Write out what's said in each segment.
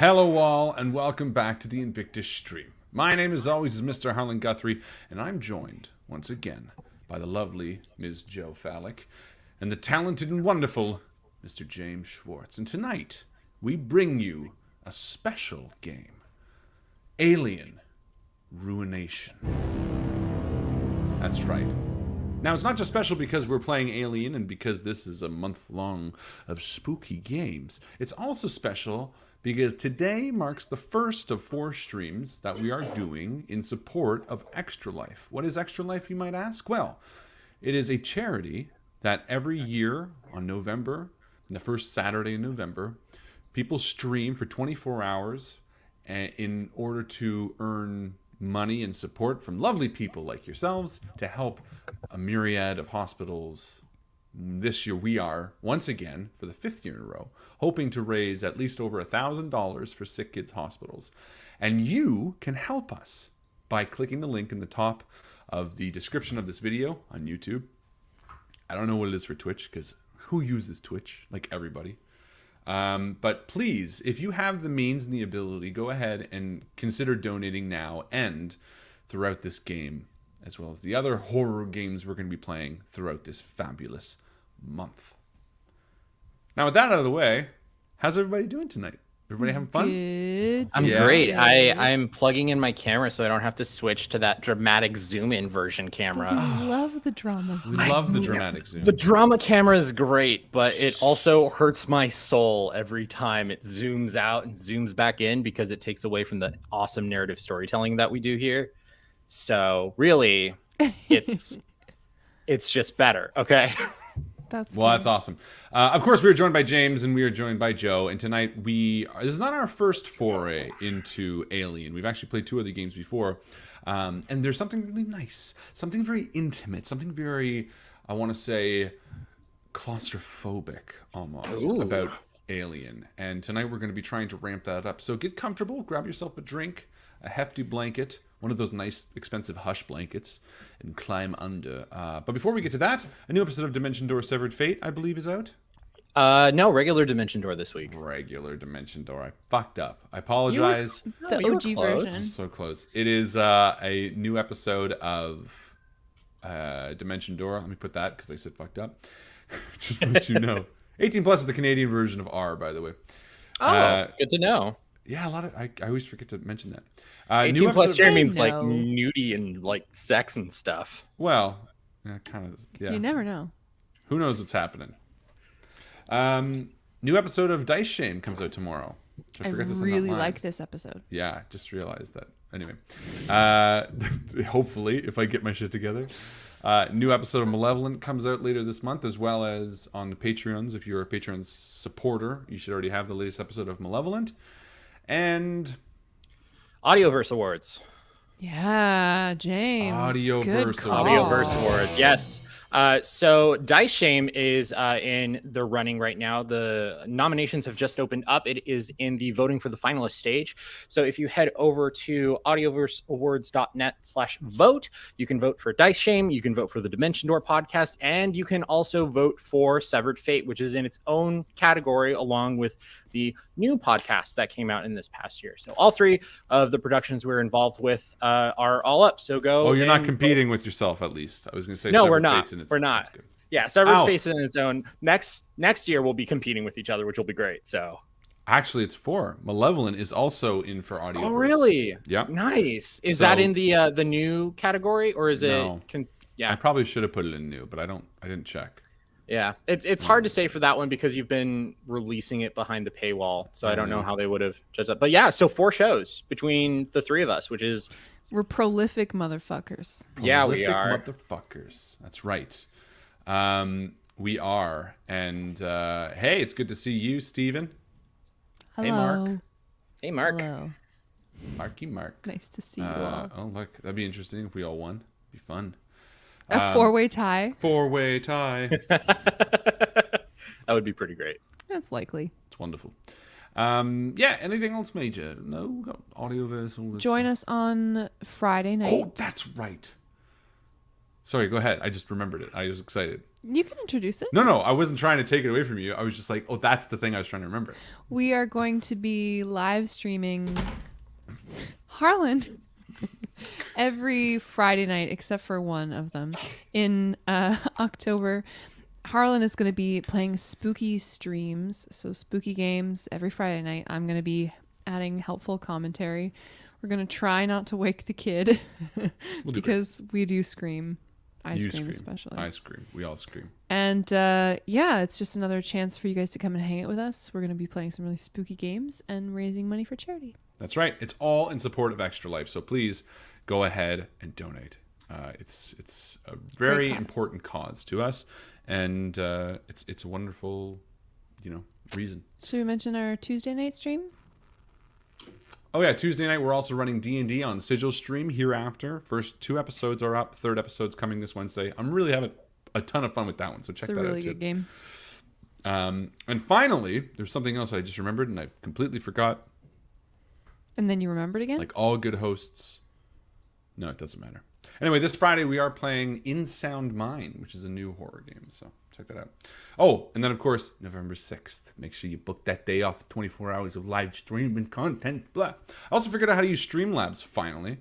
Hello all, and welcome back to the INVICTUS stream. My name, as always, is Mr. Harlan Guthrie, and I'm joined, once again, by the lovely Ms. Jo Fallak, and the talented and wonderful Mr. James Schwartz. And tonight, we bring you a special game. Alien Ruination. That's right. Now, it's not just special because we're playing Alien and because this is a month-long of spooky games. It's also special because today marks the first of 4 streams that we are doing in support of Extra Life. What is Extra Life, you might ask? Well, it is a charity that every year on November, the first Saturday in November, people stream for 24 hours in order to earn money and support from lovely people like yourselves to help a myriad of hospitals. This year we are, once again, for the 5th year in a row, hoping to raise at least over $1,000 for sick kids' hospitals. And you can help us by clicking the link in the top of the description of this video on YouTube. I don't know what it is for Twitch, because who uses Twitch? Like everybody. But please, if you have the means and the ability, go ahead and consider donating now and throughout this game, as well as the other horror games we're going to be playing throughout this fabulous month. Now, with that out of the way, how's everybody doing tonight? Everybody having fun? Good. I'm great. I'm plugging in my camera so I don't have to switch to that dramatic zoom-in version camera. We love the drama. We love the dramatic zoom. The drama camera is great, but it also hurts my soul every time it zooms out and zooms back in because it takes away from the awesome narrative storytelling that we do here. So really, it's just better. Okay. That's awesome. Of course, we are joined by James and we are joined by Joe. And tonight this is not our first foray into Alien. We've actually played 2 other games before. And there's something really nice, something very intimate, something very, I want to say, claustrophobic almost about Alien. And tonight we're going to be trying to ramp that up. So get comfortable, grab yourself a drink, a hefty blanket, one of those nice, expensive hush blankets, and climb under. But before we get to that, a new episode of Dimension Door Severed Fate, I believe, is out. No, regular Dimension Door this week. Regular Dimension Door. I fucked up. I apologize. the OG version. So close. It is a new episode of Dimension Door. Let me put that because I said fucked up. Just to let you know. 18 plus is the Canadian version of R, by the way. Oh, good to know. Yeah, I always forget to mention that. 18 plus here means like nudie and like sex and stuff. Well, yeah, kind of. Yeah. You never know. Who knows what's happening? New episode of Dice Shame comes out tomorrow. I really like this episode. Yeah, just realized that. Anyway, hopefully, if I get my shit together. New episode of Malevolent comes out later this month, as well as on the Patreons. If you're a Patreon supporter, you should already have the latest episode of Malevolent. And Audioverse Awards. Yeah, James. Audioverse Awards. Yes. So Dice Shame is in the running right now. The nominations have just opened up. It is in the voting for the finalist stage. So if you head over to audioverseawards.net/vote, you can vote for Dice Shame, you can vote for the Dimension Door podcast, and you can also vote for Severed Fate, which is in its own category along with the new podcast that came out in this past year. So all 3 of the productions we're involved with are all up. So go. Oh, you're not competing with yourself, at least. I was going to say no, Severed we're not. Fate's in its we're own. not. That's good. Yeah, Severed Fate's in its own. Next year we'll be competing with each other, which will be great. So actually, it's 4. Malevolent is also in for Audioverse. Oh, really? Yeah. Nice. Is that in the new category or is no. it? Yeah. I probably should have put it in new, but I didn't check. Yeah, it's hard to say for that one because you've been releasing it behind the paywall, so I don't know how they would have judged that. But yeah, so 4 shows between the 3 of us, which is we're prolific motherfuckers. Yeah, we are motherfuckers. That's right. We are, and hey, it's good to see you, Steven. Hello. Hey, Mark. Hey, Mark. Hello. Marky Mark. Nice to see you all. Oh, look, that'd be interesting if we all won. Be fun. A 4-way tie. 4-way tie. That would be pretty great. That's likely. It's wonderful. Yeah, anything else major? No? Got Audioverse, all this Join stuff. us on Friday night. Oh, that's right. Sorry, go ahead. I just remembered it. I was excited. You can introduce it. No, I wasn't trying to take it away from you. I was just like, oh, that's the thing I was trying to remember. We are going to be live streaming Harlan every Friday night, except for one of them. In October, Harlan is going to be playing spooky streams, so spooky games every Friday night. I'm going to be adding helpful commentary. We're going to try not to wake the kid because we do scream. I scream especially. I scream. We all scream. And yeah, it's just another chance for you guys to come and hang out with us. We're going to be playing some really spooky games and raising money for charity. That's right. It's all in support of Extra Life. So please go ahead and donate. It's a very important cause to us, and it's a wonderful, reason. Should we mention our Tuesday night stream? Oh yeah, Tuesday night we're also running D&D on Sigil Stream hereafter. First 2 episodes are up. 3rd episode's coming this Wednesday. I'm really having a ton of fun with that one, so check that out. It's a really good game. And finally, there's something else I just remembered and I completely forgot. And then you remembered again? Like all good hosts. No, it doesn't matter. Anyway, this Friday we are playing In Sound Mind, which is a new horror game, so check that out. Oh, and then of course, November 6th. Make sure you book that day off, 24 hours of live streaming content, blah. I also figured out how to use Streamlabs finally.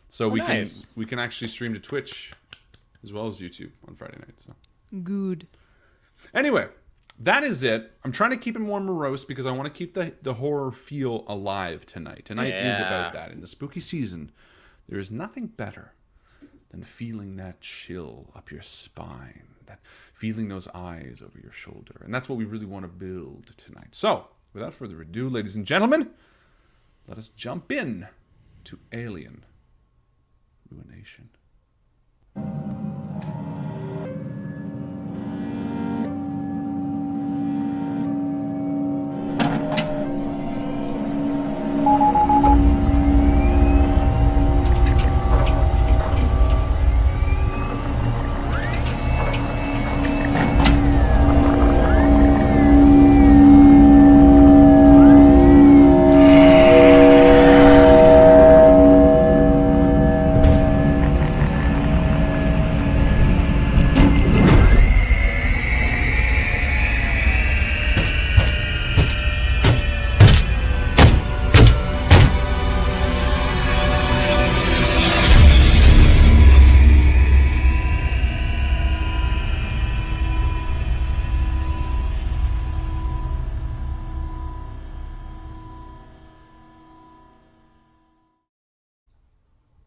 So we can actually stream to Twitch as well as YouTube on Friday night. So good. Anyway, that is it. I'm trying to keep it more morose because I want to keep the horror feel alive tonight. Tonight is about that. In the spooky season, there is nothing better than feeling that chill up your spine, that feeling those eyes over your shoulder. And that's what we really want to build tonight. So, without further ado, ladies and gentlemen, let us jump in to Alien Ruination.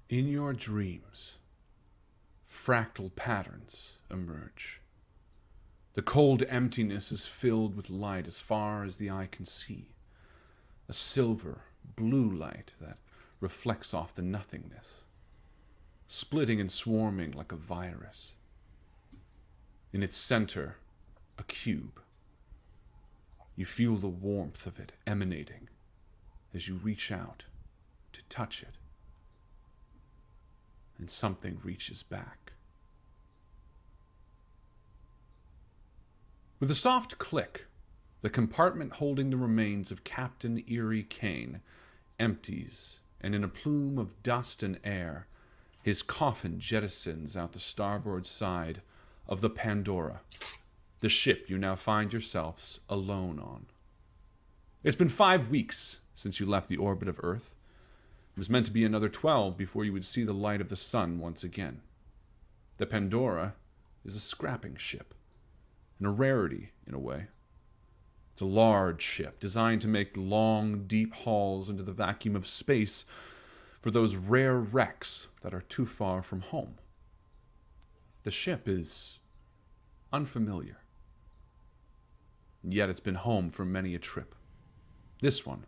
In your dreams, fractal patterns emerge. The cold emptiness is filled with light as far as the eye can see. A silver, blue light that reflects off the nothingness, splitting and swarming like a virus. In its center, a cube. You feel the warmth of it emanating as you reach out to touch it. And something reaches back. With a soft click, the compartment holding the remains of Captain Erie Kane empties, and in a plume of dust and air, his coffin jettisons out the starboard side of the Pandora, the ship you now find yourselves alone on. It's been 5 weeks since you left the orbit of Earth. It was meant to be another 12 before you would see the light of the sun once again. The Pandora is a scrapping ship, and a rarity in a way. It's a large ship designed to make long, deep hauls into the vacuum of space for those rare wrecks that are too far from home. The ship is unfamiliar, and yet it's been home for many a trip. This one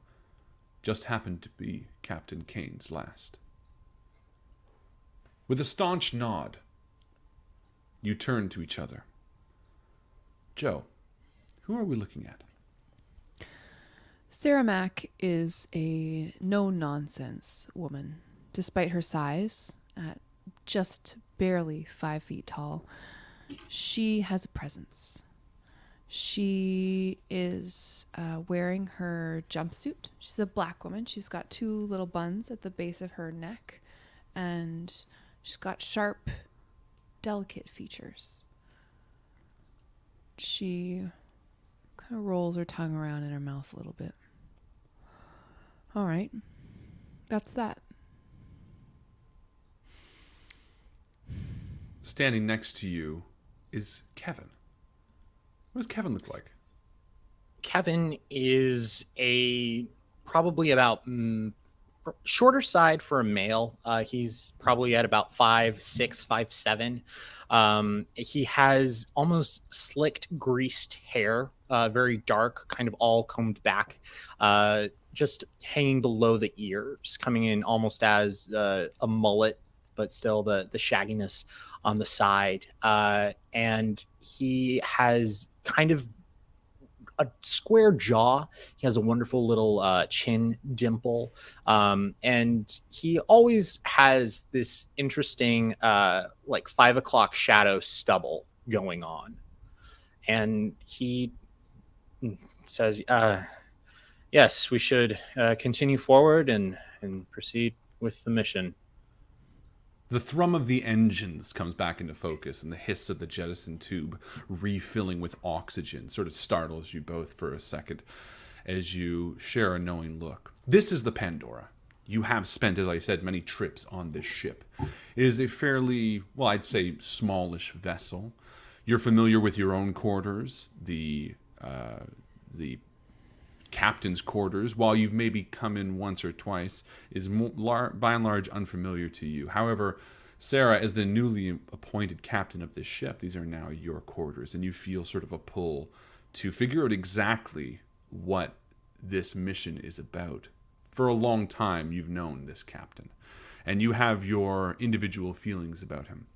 just happened to be Captain Kane's last. With a staunch nod, you turn to each other. Joe, who are we looking at? Sarah Mack is a no-nonsense woman. Despite her size, at just barely 5 feet tall, she has a presence. She is wearing her jumpsuit. She's a black woman. She's got 2 little buns at the base of her neck, and she's got sharp, delicate features. She kind of rolls her tongue around in her mouth a little bit. All right. That's that. Standing next to you is Kevin. What does Kevin look like? Kevin is probably about shorter side for a male. He's probably at about 5'6", 5'7". He has almost slicked, greased hair, very dark, kind of all combed back, just hanging below the ears, coming in almost as a mullet, but still the shagginess on the side. And he has kind of a square jaw. He has a wonderful little chin dimple. And he always has this interesting, like 5 o'clock shadow stubble going on. And he says, yes, we should continue forward and proceed with the mission. The thrum of the engines comes back into focus, and the hiss of the jettison tube refilling with oxygen sort of startles you both for a second as you share a knowing look. This is the Pandora. You have spent, as I said, many trips on this ship. It is a fairly, well, I'd say smallish vessel. You're familiar with your own quarters, the captain's quarters, while you've maybe come in once or twice, is by and large unfamiliar to you. However, Sarah, as the newly appointed captain of this ship, these are now your quarters, and you feel sort of a pull to figure out exactly what this mission is about. For a long time, you've known this captain, and you have your individual feelings about him.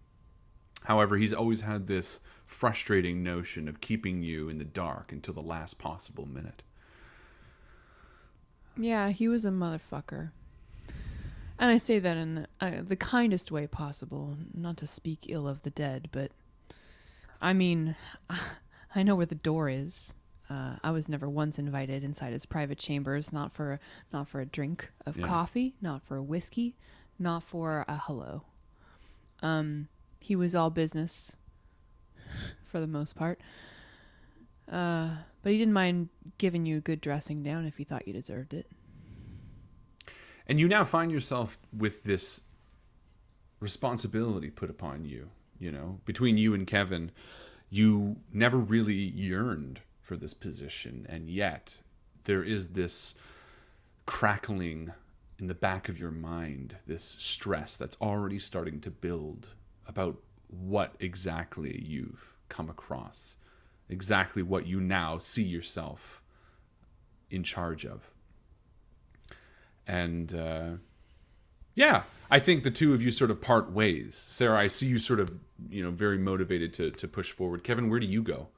However, he's always had this frustrating notion of keeping you in the dark until the last possible minute. Yeah, he was a motherfucker. And I say that in the kindest way possible, not to speak ill of the dead, but I mean, I know where the door is. I was never once invited inside his private chambers, not for a drink of coffee, not for a whiskey, not for a hello. He was all business for the most part. But he didn't mind giving you a good dressing down if he thought you deserved it. And you now find yourself with this responsibility put upon you, between you and Kevin. You never really yearned for this position, and yet there is this crackling in the back of your mind, this stress that's already starting to build about what exactly you've come across. Exactly what you now see yourself in charge of. And I think the two of you sort of part ways. Sarah, I see you sort of, very motivated to push forward. Kevin, where do you go?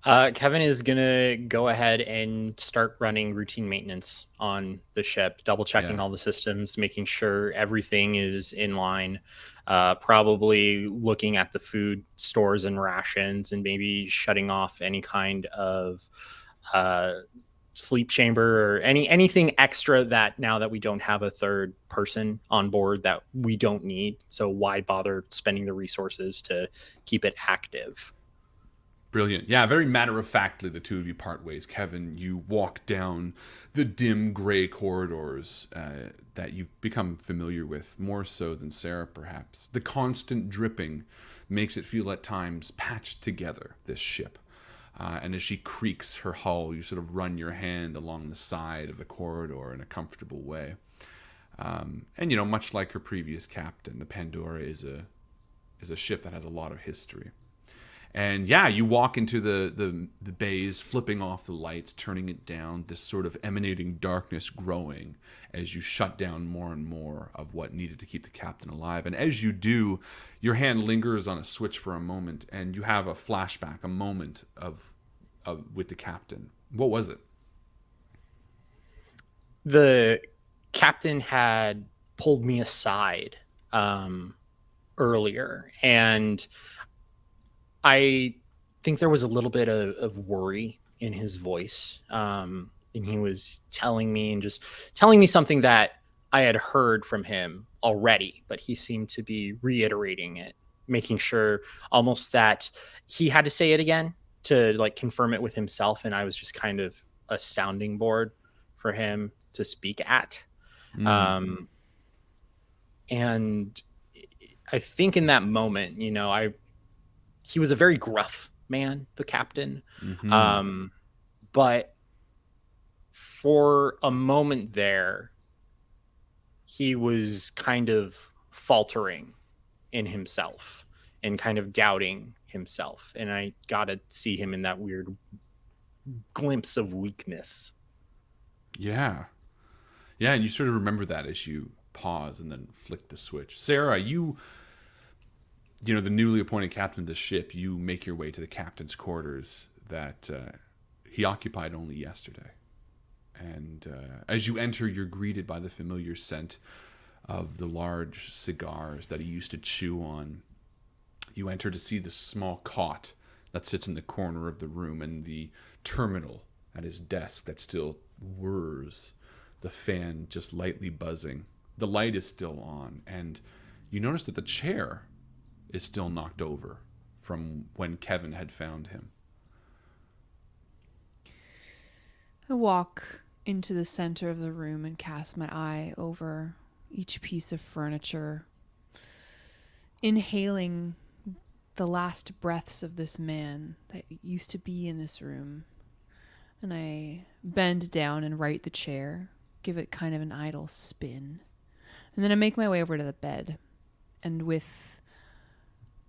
Kevin is going to go ahead and start running routine maintenance on the ship, double checking all the systems, making sure everything is in line, probably looking at the food stores and rations, and maybe shutting off any kind of sleep chamber or anything extra that now that we don't have a third person on board that we don't need. So why bother spending the resources to keep it active? Brilliant. Yeah, very matter-of-factly, the two of you part ways. Kevin, you walk down the dim gray corridors that you've become familiar with, more so than Sarah, perhaps. The constant dripping makes it feel at times patched together, this ship. And as she creaks her hull, you sort of run your hand along the side of the corridor in a comfortable way. And, much like her previous captain, the Pandora is a ship that has a lot of history. And you walk into the bays, flipping off the lights, turning it down, this sort of emanating darkness growing as you shut down more and more of what needed to keep the captain alive. And as you do, your hand lingers on a switch for a moment, and you have a flashback, a moment of with the captain. What was it? The captain had pulled me aside earlier, and I think there was a little bit of worry in his voice. And he was telling me something that I had heard from him already, but he seemed to be reiterating it making sure almost that he had to say it again to like confirm it with himself, and I was just kind of a sounding board for him to speak at. And I think in that moment, you know, he was a very gruff man, the captain. But for a moment there, he was kind of faltering in himself and kind of doubting himself. And I got to see him in that weird glimpse of weakness. Yeah. Yeah, and you sort of remember that as you pause and then flick the switch. Sarah, you know, the newly appointed captain of the ship, you make your way to the captain's quarters that he occupied only yesterday. And as you enter, you're greeted by the familiar scent of the large cigars that he used to chew on. You enter to see the small cot that sits in the corner of the room and the terminal at his desk that still whirs, the fan just lightly buzzing. The light is still on, and you notice that the chair is still knocked over from when Kevin had found him. I walk into the center of the room and cast my eye over each piece of furniture, inhaling the last breaths of this man that used to be in this room. And I bend down and right the chair, give it kind of an idle spin. And then I make my way over to the bed, and with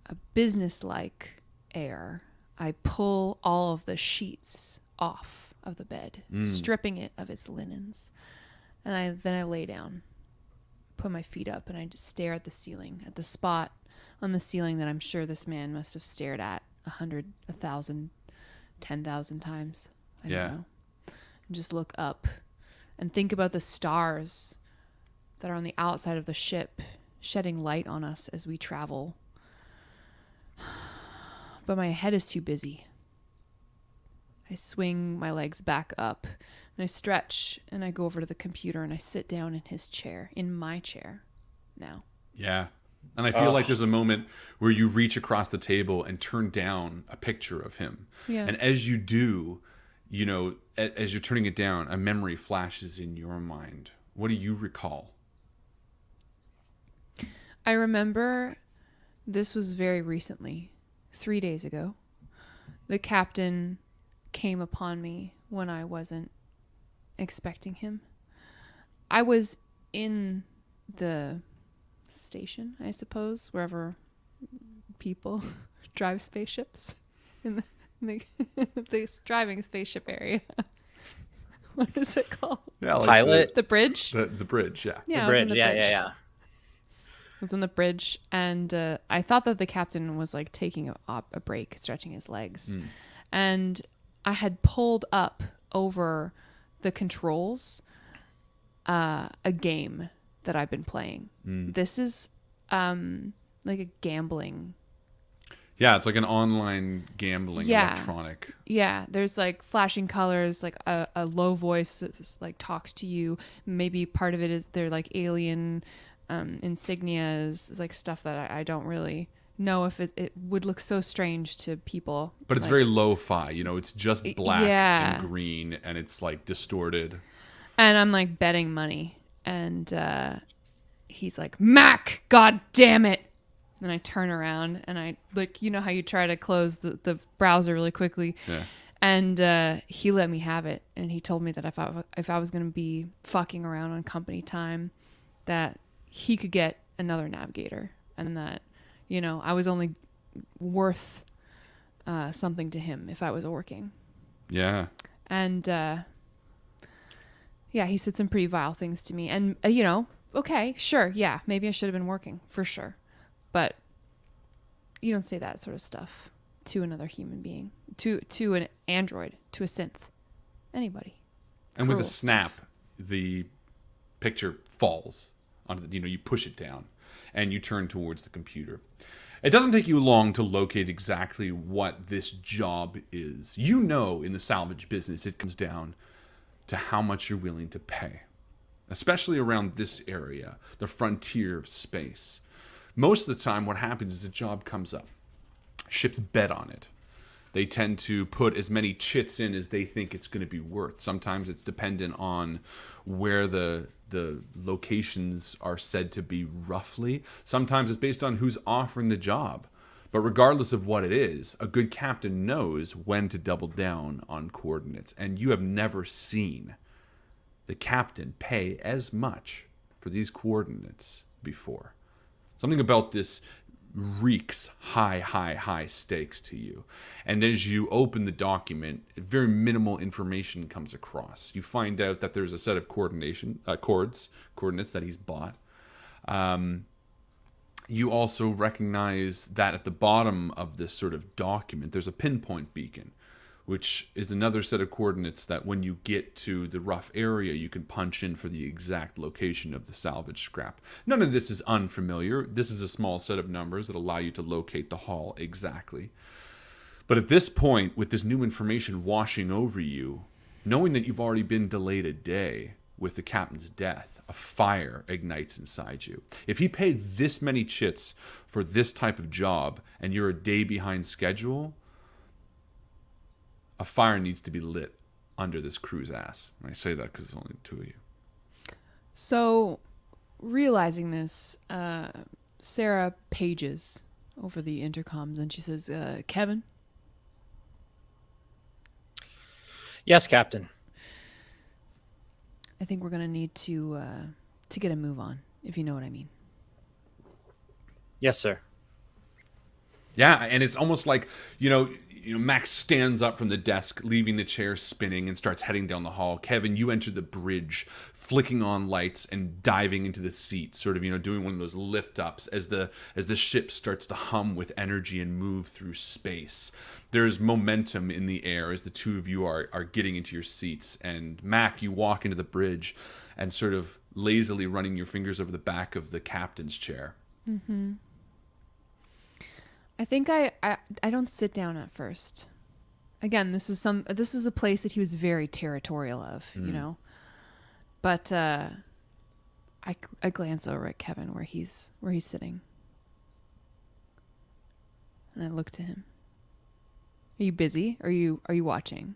a businesslike air, I pull all of the sheets off of the bed, stripping it of its linens. And then I lay down, put my feet up, and I just stare at the ceiling, at the spot on the ceiling that I'm sure this man must have stared at 100, 1,000, 10,000 times. I don't know. And just look up and think about the stars that are on the outside of the ship, shedding light on us as we travel. But my head is too busy. I swing my legs back up and I stretch and I go over to the computer and I sit down in his chair, in my chair now. Yeah. And I feel like there's a moment where you reach across the table and turn down a picture of him. Yeah. And as you do, you know, as you're turning it down, a memory flashes in your mind. What do you recall? I remember this was very recently, 3 days ago. The captain came upon me when I wasn't expecting him. I was in the station, I suppose, wherever people drive spaceships in the driving spaceship area. What is it called? Yeah, like Pilot? The bridge? The bridge, yeah. Yeah, The I was in bridge. the Yeah, bridge. yeah. I was in the bridge, and I thought that the captain was like taking a break, stretching his legs. And I had pulled up over the controls a game that I've been playing. This is like a gambling. Yeah, it's like an online gambling Yeah. electronic. Yeah, there's like flashing colors, like a low voice that just, like talks to you. Maybe part of it is they're like alien insignias, like stuff that I don't really know if it would look so strange to people. But it's like, very lo-fi, you know, it's just black Yeah. and green and it's like distorted. And I'm like betting money, and he's like, "Mac, god damn it!" And I turn around and I like, you know how you try to close the browser really quickly. Yeah. And he let me have it, and he told me that if I was going to be fucking around on company time, that he could get another navigator, and that, you know, I was only worth something to him if I was working. Yeah. And yeah, he said some pretty vile things to me, and you know, okay, sure, yeah, maybe I should have been working for sure, but you don't say that sort of stuff to another human being, to an android, to a synth, anybody. And with a Cruel snap, the picture falls onto the, you know, you push it down and you turn towards the computer. It doesn't take you long to locate exactly what this job is. You know, in the salvage business, it comes down to how much you're willing to pay, especially around this area, the frontier of space. Most of the time, what happens is a job comes up. Ships bet on it. They tend to put as many chits in as they think it's going to be worth. Sometimes it's dependent on where the locations are said to be roughly. Sometimes it's based on who's offering the job. But regardless of what it is, a good captain knows when to double down on coordinates. And you have never seen the captain pay as much for these coordinates before. Something about this reeks high stakes to you. And as you open the document, very minimal information comes across. You find out that there's a set of coordinates that he's bought. You also recognize that at the bottom of this sort of document, there's a pinpoint beacon, which is another set of coordinates that when you get to the rough area, you can punch in for the exact location of the salvage scrap. None of this is unfamiliar. This is a small set of numbers that allow you to locate the hull exactly. But at this point, with this new information washing over you, knowing that you've already been delayed a day with the captain's death, a fire ignites inside you. If he paid this many chits for this type of job and you're a day behind schedule, a fire needs to be lit under this crew's ass. And I say that because there's only two of you. So, realizing this, Sarah pages over the intercoms and she says, Kevin? Yes, Captain. I think we're going to need to get a move on, if you know what I mean. Yes, sir. Yeah, and it's almost like, Max stands up from the desk, leaving the chair spinning, and starts heading down the hall. Kevin, you enter the bridge, flicking on lights and diving into the seat, sort of, doing one of those lift-ups as the ship starts to hum with energy and move through space. There's momentum in the air as the two of you are getting into your seats. And Mac, you walk into the bridge and sort of lazily running your fingers over the back of the captain's chair. Mm-hmm. I think I don't sit down at first. Again, this is a place that he was very territorial of, But I glance over at Kevin where he's sitting, and I look to him. Are you busy? Are you watching?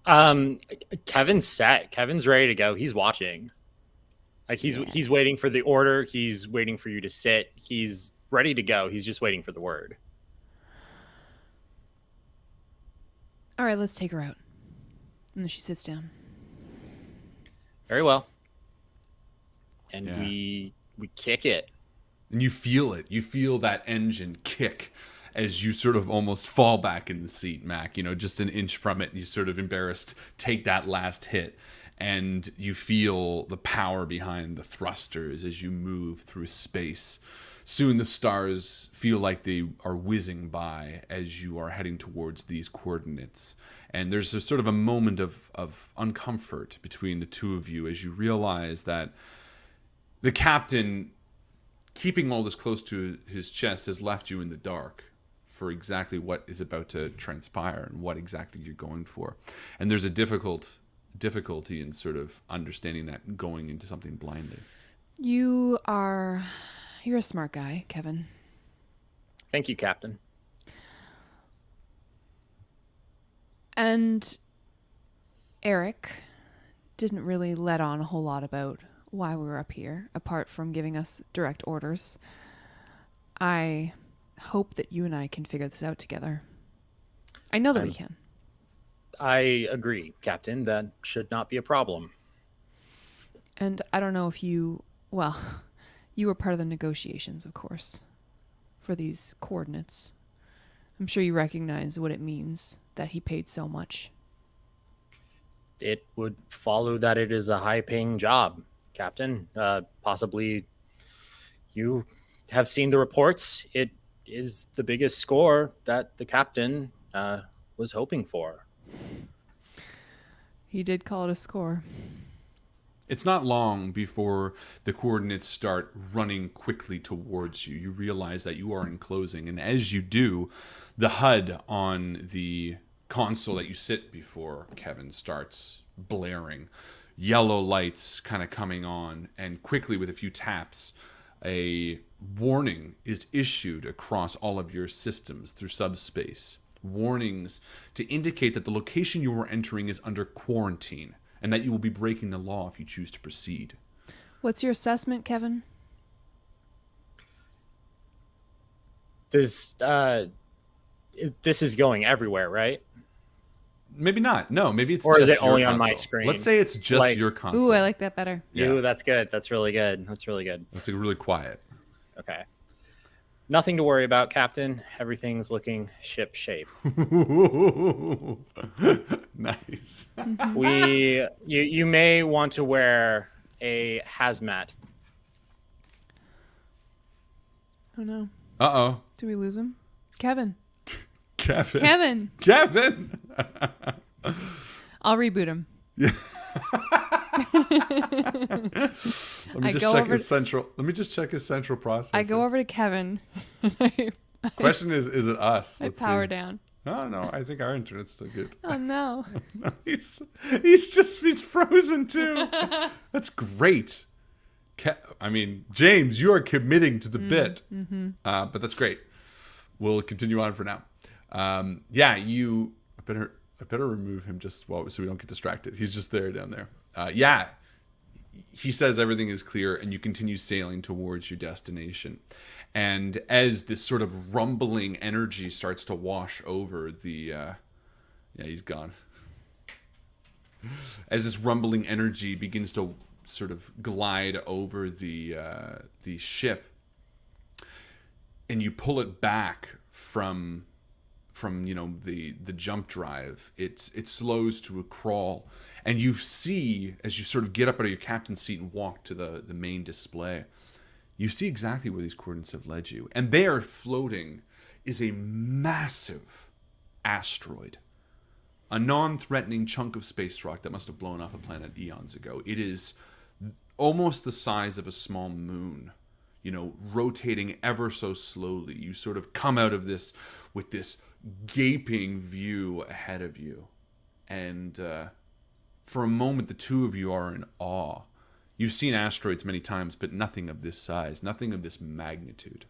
Kevin's set. Kevin's ready to go. He's watching. Like he's waiting for the order. He's waiting for you to sit. He's ready to go. He's just waiting for the word. All right, let's take her out. And then she sits down. Very well. And we kick it. And you feel it. You feel that engine kick as you sort of almost fall back in the seat, Mac. Just an inch from it, and you sort of embarrassed take that last hit. And you feel the power behind the thrusters as you move through space. Soon the stars feel like they are whizzing by as you are heading towards these coordinates. And there's a sort of a moment of uncomfort between the two of you as you realize that the captain, keeping all this close to his chest, has left you in the dark for exactly what is about to transpire and what exactly you're going for. And there's a difficulty in sort of understanding that going into something blindly. You're a smart guy, Kevin. Thank you, Captain. And Eric didn't really let on a whole lot about why we were up here, apart from giving us direct orders. I hope that you and I can figure this out together. I know that we can. I agree, Captain. That should not be a problem. And I don't know if you were part of the negotiations, of course, for these coordinates. I'm sure you recognize what it means that he paid so much. It would follow that it is a high-paying job, Captain. Possibly you have seen the reports. It is the biggest score that the captain was hoping for. He did call it a score. It's not long before the coordinates start running quickly towards you. You realize that you are enclosing, and as you do, the HUD on the console that you sit before, Kevin, starts blaring. Yellow lights kind of coming on, and quickly with a few taps, a warning is issued across all of your systems through subspace. Warnings to indicate that the location you are entering is under quarantine and that you will be breaking the law if you choose to proceed. What's your assessment, Kevin? This is going everywhere, right? Maybe not. No, maybe it's Or just is it your only on my console. screen? Let's say it's just Like- your console. Ooh, I like that better. Yeah. Ooh, that's good. That's really good. That's really good. It's like really quiet. Okay. Nothing to worry about, Captain. Everything's looking ship shape. Nice. You may want to wear a hazmat. Oh no. Uh-oh. Did we lose him? Kevin. Kevin. Kevin. Kevin. I'll reboot him. Let me I just go check over his to- central. Let me just check his central processor. I go over to Kevin. Question is it us? I Let's power see. down. Oh no, I think our internet's still good. Oh no. No, he's frozen too. That's great. I mean, James, you are committing to the bit, but that's great. We'll continue on for now. Yeah, I better remove him just so we don't get distracted. He's just there down there. Yeah, he says everything is clear, and you continue sailing towards your destination. And as this sort of rumbling energy starts to wash over the, yeah, he's gone. As this rumbling energy begins to sort of glide over the ship, and you pull it back from the jump drive, it slows to a crawl, and you see, as you sort of get up out of your captain's seat and walk to the main display, you see exactly where these coordinates have led you. And there, floating, is a massive asteroid. A non-threatening chunk of space rock that must have blown off a planet eons ago. It is almost the size of a small moon, rotating ever so slowly. You sort of come out of this with this gaping view ahead of you. And for a moment, the two of you are in awe. You've seen asteroids many times, but nothing of this size, nothing of this magnitude.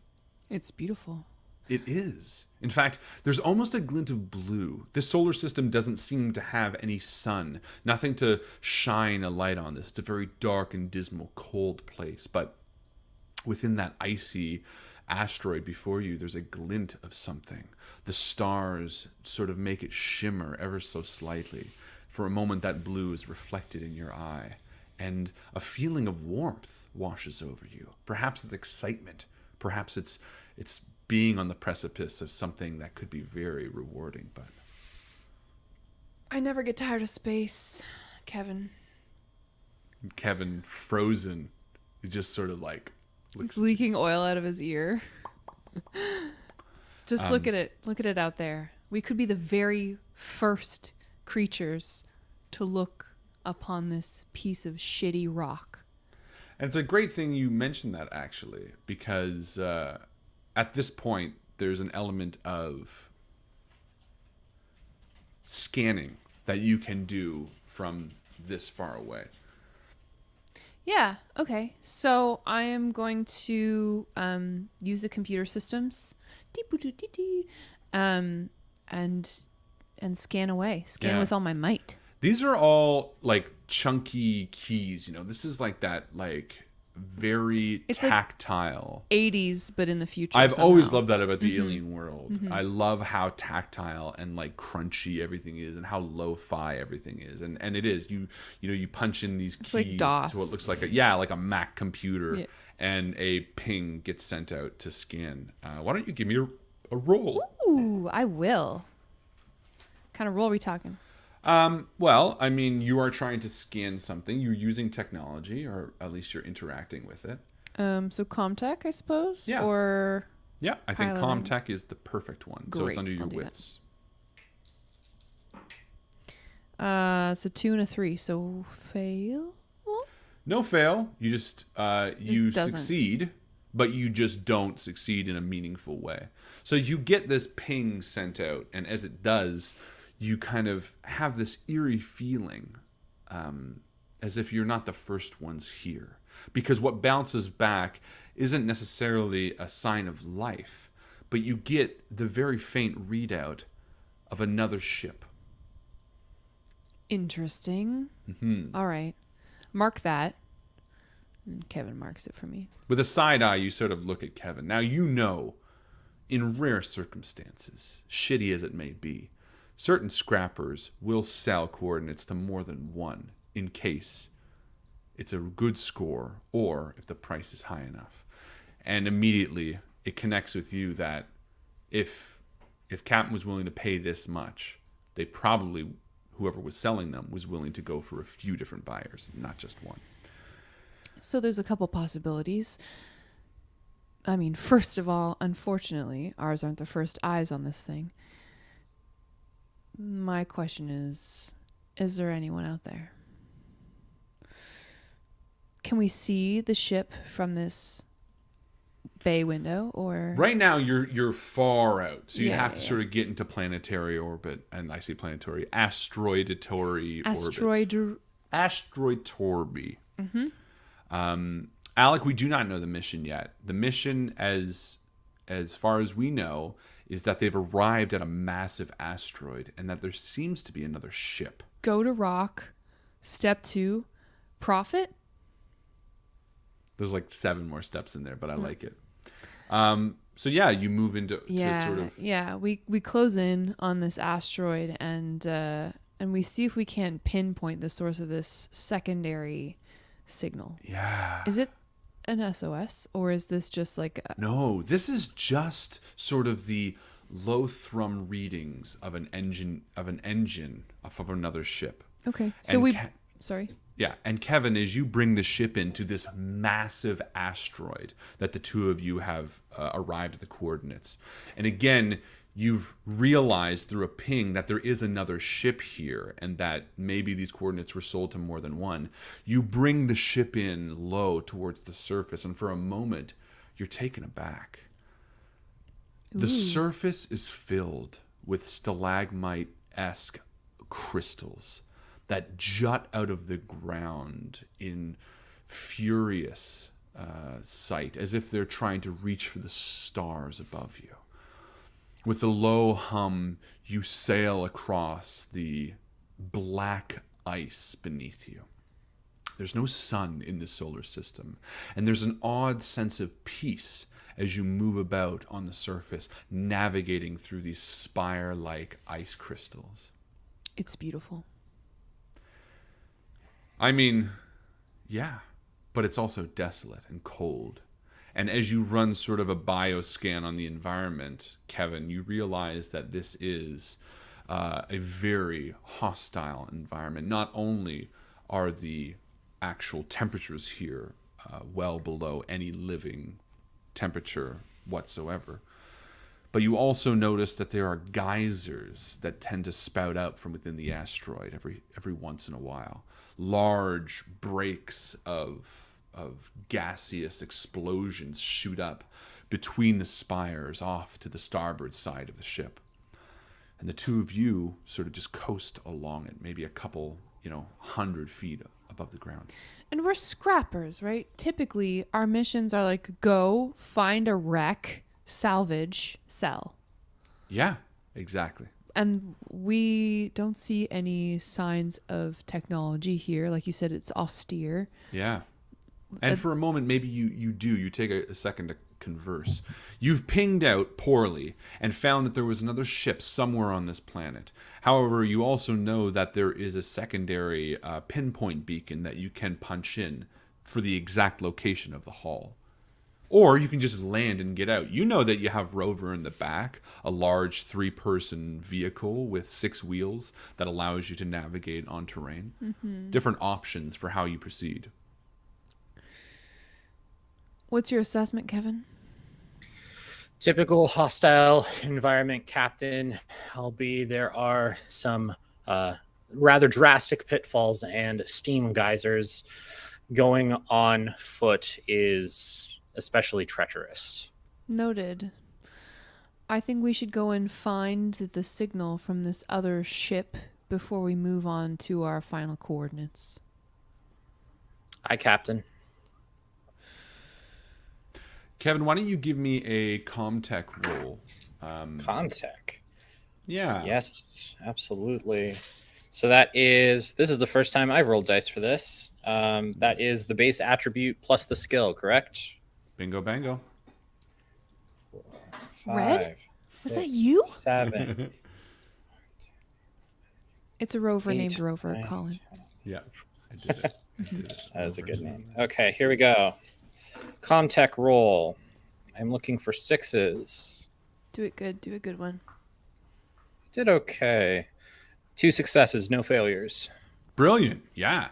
It's beautiful. It is. In fact, there's almost a glint of blue. This solar system doesn't seem to have any sun, nothing to shine a light on this. It's a very dark and dismal, cold place. But within that icy asteroid before you, there's a glint of something. The stars sort of make it shimmer ever so slightly. For a moment, that blue is reflected in your eye, and a feeling of warmth washes over you. Perhaps it's excitement. Perhaps it's being on the precipice of something that could be very rewarding. But I never get tired of space, Kevin. Kevin, frozen, he just sort of like He's leaking oil out of his ear. Just look at it. Look at it out there. We could be the very first creatures to look upon this piece of shitty rock. And it's a great thing you mentioned that, actually, because at this point, there's an element of scanning that you can do from this far away. Yeah, okay. So I am going to use the computer systems and scan away. Scan Yeah. with all my might. These are all like chunky keys, This is like that very It's like tactile. 80s, but in the future. I've somehow. always loved that about the alien world. I love how tactile and like crunchy everything is, and how lo-fi everything is. And it is. You punch in these keys like DOS. to what looks like a Mac computer, Yeah. and a ping gets sent out to scan. Why don't you give me a roll? Ooh, I will. What kind of roll are we talking? Well, I mean, you are trying to scan something. You're using technology, or at least you're interacting with it. So Comtech, I suppose? Yeah. Or Yeah, I think Piloting. Comtech is the perfect one. So it's Great, under your I'll do that. wits. it's a 2 and a 3, so fail? No fail. You just you doesn't. succeed, but you just don't succeed in a meaningful way. So you get this ping sent out, and as it does, you kind of have this eerie feeling as if you're not the first ones here. Because what bounces back isn't necessarily a sign of life, but you get the very faint readout of another ship. Interesting. All right. Mark that. And Kevin marks it for me. With a side eye, you sort of look at Kevin. Now, you know, in rare circumstances, shitty as it may be, certain scrappers will sell coordinates to more than one in case it's a good score or if the price is high enough. And immediately it connects with you that if Captain was willing to pay this much, they probably, whoever was selling them, was willing to go for a few different buyers, not just one. So there's a couple possibilities. I mean, first of all, unfortunately, ours aren't the first eyes on this thing. My question is there anyone out there? Can we see the ship from this bay window, or right now you're far out, so you have to sort of get into planetary orbit, and I say planetary, asteroidatory orbit. Asteroidtorby. Alec, we do not know the mission yet. The mission, as far as we know, is that they've arrived at a massive asteroid and that there seems to be another ship. Go to rock. Step 2, profit. There's like 7 more steps in there, but I like it. So yeah, you move into to sort of... Yeah, we close in on this asteroid and we see if we can pinpoint the source of this secondary signal. Yeah. Is it an SOS, or is this just like No, this is just sort of the low thrum readings of an engine of another ship. Okay. So And sorry. Yeah, and Kevin, as you bring the ship into this massive asteroid that the two of you have arrived at the coordinates, and again, you've realized through a ping that there is another ship here and that maybe these coordinates were sold to more than one. You bring the ship in low towards the surface, and for a moment, you're taken aback. The surface is filled with stalagmite-esque crystals that jut out of the ground in furious sight, as if they're trying to reach for the stars above you. With a low hum, you sail across the black ice beneath you. There's no sun in the solar system, and there's an odd sense of peace as you move about on the surface, navigating through these spire-like ice crystals. It's beautiful. I mean, yeah, but it's also desolate and cold. And as you run sort of a bioscan on the environment, Kevin, you realize that this is a very hostile environment. Not only are the actual temperatures here well below any living temperature whatsoever, but you also notice that there are geysers that tend to spout out from within the asteroid every once in a while. Large breaks of gaseous explosions shoot up between the spires off to the starboard side of the ship. And the two of you sort of just coast along it, maybe a couple, 100 feet above the ground. And we're scrappers, right? Typically, our missions are like, go, find a wreck, salvage, sell. Yeah, exactly. And we don't see any signs of technology here. Like you said, it's austere. Yeah. And for a moment, maybe you do. You take a second to converse. You've pinged out poorly and found that there was another ship somewhere on this planet. However, you also know that there is a secondary pinpoint beacon that you can punch in for the exact location of the hull. Or you can just land and get out. You know that you have Rover in the back, a large 3-person vehicle with 6 wheels that allows you to navigate on terrain. Mm-hmm. Different options for how you proceed. What's your assessment, Kevin? Typical hostile environment, Captain. Albeit there are some rather drastic pitfalls and steam geysers. Going on foot is especially treacherous. Noted. I think we should go and find the signal from this other ship before we move on to our final coordinates. Hi, Captain. Kevin, why don't you give me a Comtech roll? Comtech. Yeah. Yes, absolutely. So this is the first time I've rolled dice for this. That is the base attribute plus the skill, correct? Bingo bango. Red? 5, Was that 6, you? 7. It's a rover 8, named Rover, 9, Colin. 10. Yeah, I did it. I did it. That is a good name. Okay, here we go. Comtech roll. I'm looking for 6s. Do it good. Do a good one. Did okay. 2 successes, no failures. Brilliant. Yeah.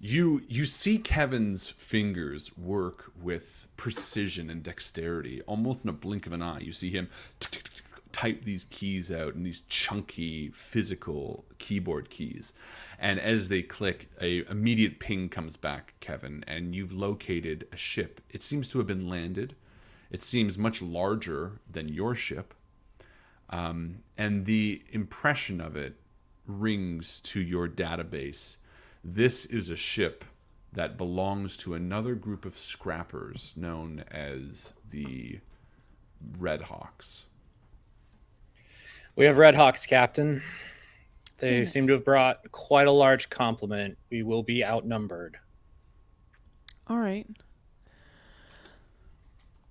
You see Kevin's fingers work with precision and dexterity, almost in a blink of an eye. You see him type these keys out in these chunky physical keyboard keys. And as they click, a immediate ping comes back, Kevin, and you've located a ship. It seems to have been landed. It seems much larger than your ship. And the impression of it rings to your database. This is a ship that belongs to another group of scrappers known as the Red Hawks. We have Red Hawks, Captain. Damn They it. seem to have brought quite a large complement. We will be outnumbered. All right.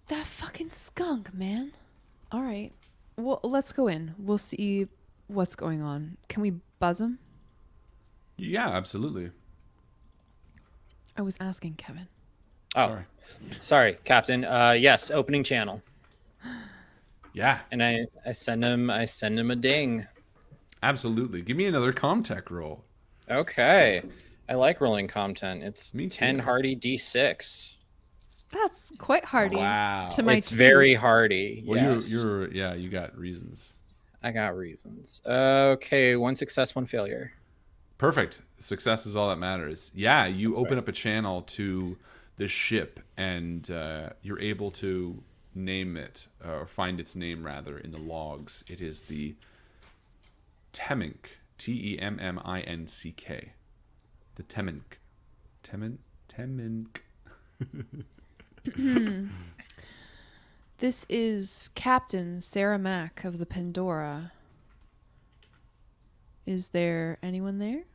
That fucking skunk, man. All right. Well, let's go in. We'll see what's going on. Can we buzz him? Yeah, absolutely. I was asking Kevin. Oh, sorry, Captain. Yes, opening channel. Yeah, And I send him a ding. absolutely. Give me another Comtech roll. Okay. I like rolling content. It's Me too. 10 hardy D6. That's quite hardy. Wow. To my It's 2. very hardy. Well, Yes. you got reasons. I got reasons. Okay, 1 success, 1 failure. Perfect. Success is all that matters. Yeah, you That's open right. up a channel to the ship, and you're able to name it, or find its name rather, in the logs. It is the Temminck, Temminck. The Temminck. Temminck. This is Captain Sarah Mack of the Pandora. Is there anyone there?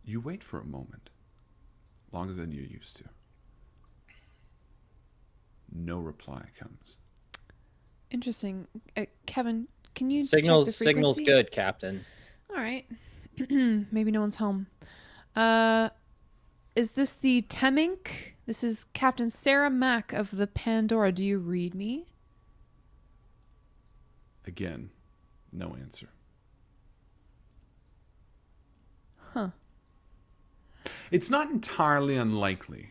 You wait for a moment, longer than you're used to. No reply comes. Interesting. Kevin, can you check the Signal's frequency? good, Captain. All right. Maybe no one's home. Is this the Temminck? This is Captain Sarah Mack of the Pandora. Do you read me? Again, no answer. Huh. It's not entirely unlikely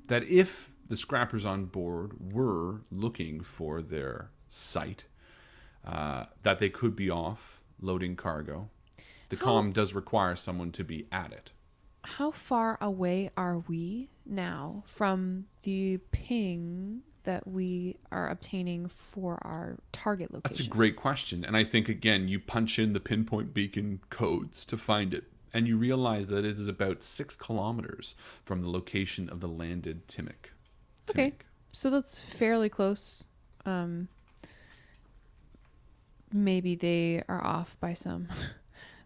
that if the scrappers on board were looking for their site, that they could be off loading cargo. The comm does require someone to be at it. How far away are we now from the ping that we are obtaining for our target location? That's a great question. And I think, again, you punch in the pinpoint beacon codes to find it. And you realize that it is about 6 kilometers from the location of the landed Temminck. Okay, so that's fairly close. Maybe they are off by some.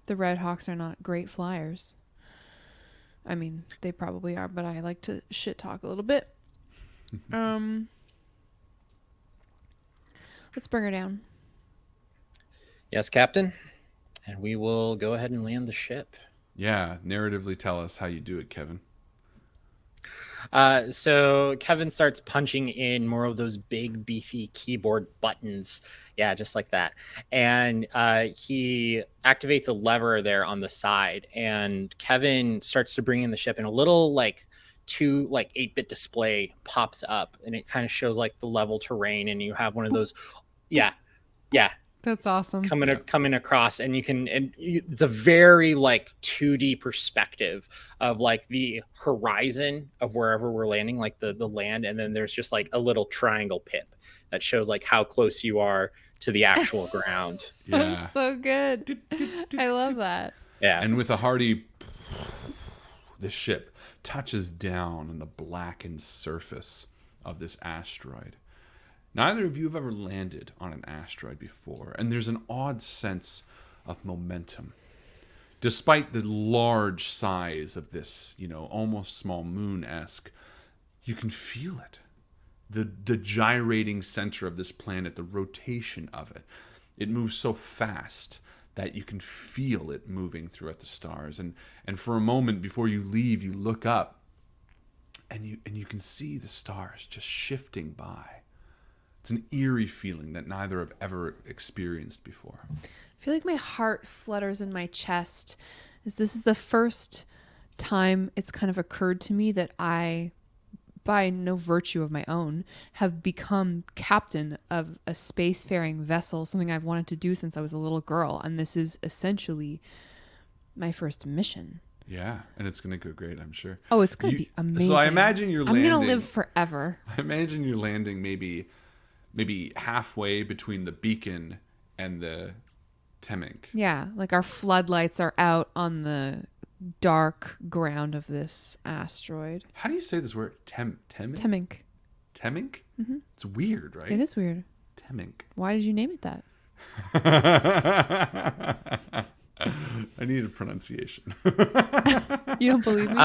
The Red Hawks are not great flyers. I mean, they probably are, but I like to shit talk a little bit. Let's bring her down. Yes, Captain. And we will go ahead and land the ship. Yeah, narratively tell us how you do it, Kevin. So Kevin starts punching in more of those big, beefy keyboard buttons. Yeah, just like that. And he activates a lever there on the side. And Kevin starts to bring in the ship, and a little 8-bit display pops up, and it kind of shows like the level terrain. And you have one of those. Yeah. That's awesome. Coming across, and it's a very 2D perspective of the horizon of wherever we're landing, the land, and then there's just a little triangle pip that shows how close you are to the actual ground. Yeah. That's so good. I love that. Yeah. And with a hearty, the ship touches down on the blackened surface of this asteroid. Neither of you have ever landed on an asteroid before, and there's an odd sense of momentum. Despite the large size of this, almost small moon-esque, you can feel it. The gyrating center of this planet, the rotation of it. It moves so fast that you can feel it moving throughout the stars. And for a moment before you leave, you look up and you can see the stars just shifting by. It's an eerie feeling that neither have ever experienced before. I feel like my heart flutters in my chest, as this is the first time it's kind of occurred to me that I, by no virtue of my own, have become captain of a spacefaring vessel, something I've wanted to do since I was a little girl. And this is essentially my first mission. Yeah, and it's going to go great, I'm sure. Oh, it's going to be amazing. So I imagine you're landing. I'm going to live forever. I imagine you're landing maybe halfway between the beacon and the GMing. Yeah, like our floodlights are out on the dark ground of this asteroid. How do you say this word? GMing? GMing. GMing? Mm-hmm. It's weird, right? It is weird. GMing. Why did you name it that? I need a pronunciation. You don't believe me?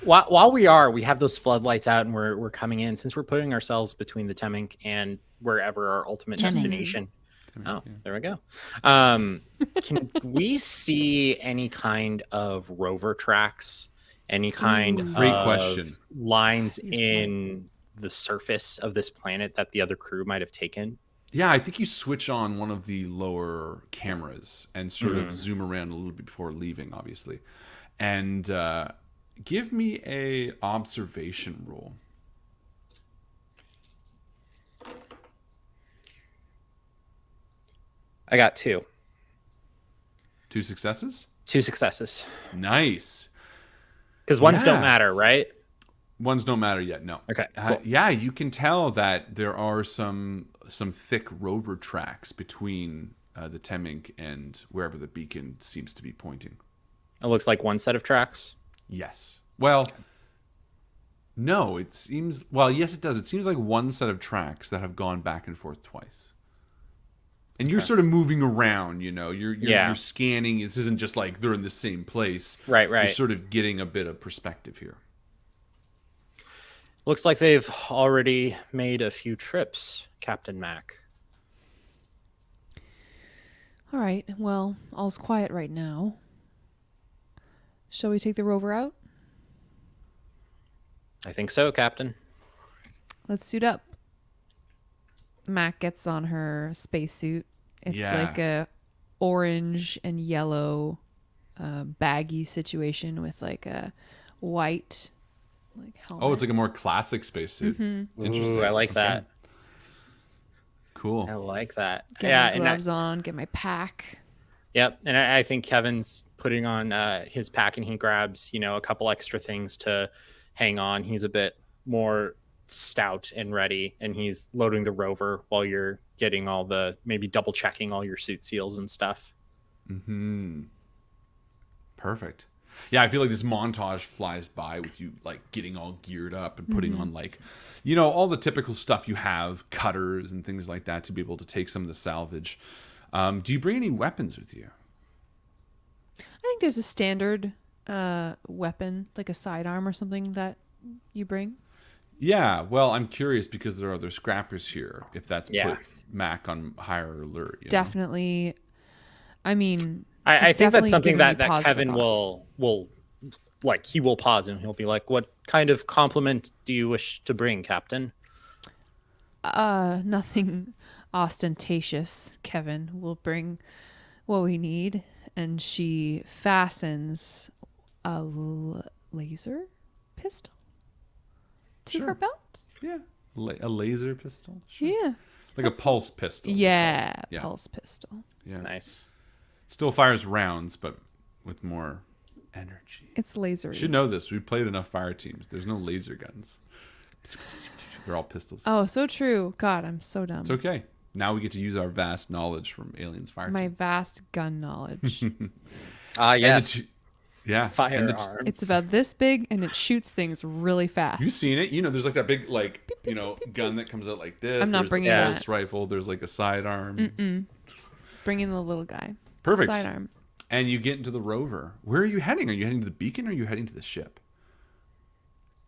While we have those floodlights out and we're coming in, since we're putting ourselves between the GMing and wherever our ultimate destination. Oh, there we go. Can we see any kind of rover tracks? Any kind of Great question. Lines in the surface of this planet that the other crew might have taken? Yeah, I think you switch on one of the lower cameras and sort of zoom around a little bit before leaving, obviously. And give me a observation roll. I got 2. 2 successes? 2 successes. Nice. Because ones don't matter, right? Ones don't matter yet, no. Okay, cool. Yeah, you can tell that there are some thick rover tracks between the GMing and wherever the beacon seems to be pointing. It looks like one set of tracks. Yes. Well, no, it seems... Well, yes, it does. It seems like one set of tracks that have gone back and forth twice. And you're sort of moving around, you're scanning. This isn't just like they're in the same place. Right. You're sort of getting a bit of perspective here. Looks like they've already made a few trips, Captain Mac. All right. Well, all's quiet right now. Shall we take the rover out? I think so, Captain. Let's suit up. Mac gets on her spacesuit. It's like a orange and yellow baggy situation with like a white helmet. Oh, it's like a more classic spacesuit. Mm-hmm. Interesting. Ooh, I like that. Cool. I like that. Get my gloves on, get my pack. Yep. And I think Kevin's putting on his pack, and he grabs, a couple extra things to hang on. He's a bit more stout and ready, and he's loading the rover while you're getting maybe double checking all your suit seals and stuff. Perfect. Yeah, I feel like this montage flies by with you like getting all geared up and putting on all the typical stuff you have, cutters and things like that to be able to take some of the salvage. Do you bring any weapons with you? I think there's a standard weapon, like a sidearm or something that you bring. Yeah, well, I'm curious because there are other scrappers here. If that's put Mac on higher alert. Definitely. I mean, I think that's something that Kevin will he will pause and he'll be like, "What kind of compliment do you wish to bring, Captain?" Nothing ostentatious. Kevin will bring what we need, and she fastens a laser pistol to her belt. Yeah, a laser pistol. Sure. Yeah, like a pulse pistol. Yeah, pulse pistol. Yeah, nice. Still fires rounds, but with more energy. It's laser. You should know this. We've played enough fire teams. There's no laser guns. They're all pistols. Oh, so true. God, I'm so dumb. It's okay. Now we get to use our vast knowledge from Aliens Fire My Team. vast gun knowledge. Yes. Yeah. And Firearms. It's about this big and it shoots things really fast. you've seen it. You know, there's like that big, like, gun that comes out like this. I'm not there's bringing the that. pulse rifle. There's like a sidearm. Bring in the little guy. Perfect. Sidearm. And you get into the rover. Where are you heading? Are you heading to the beacon or are you heading to the ship?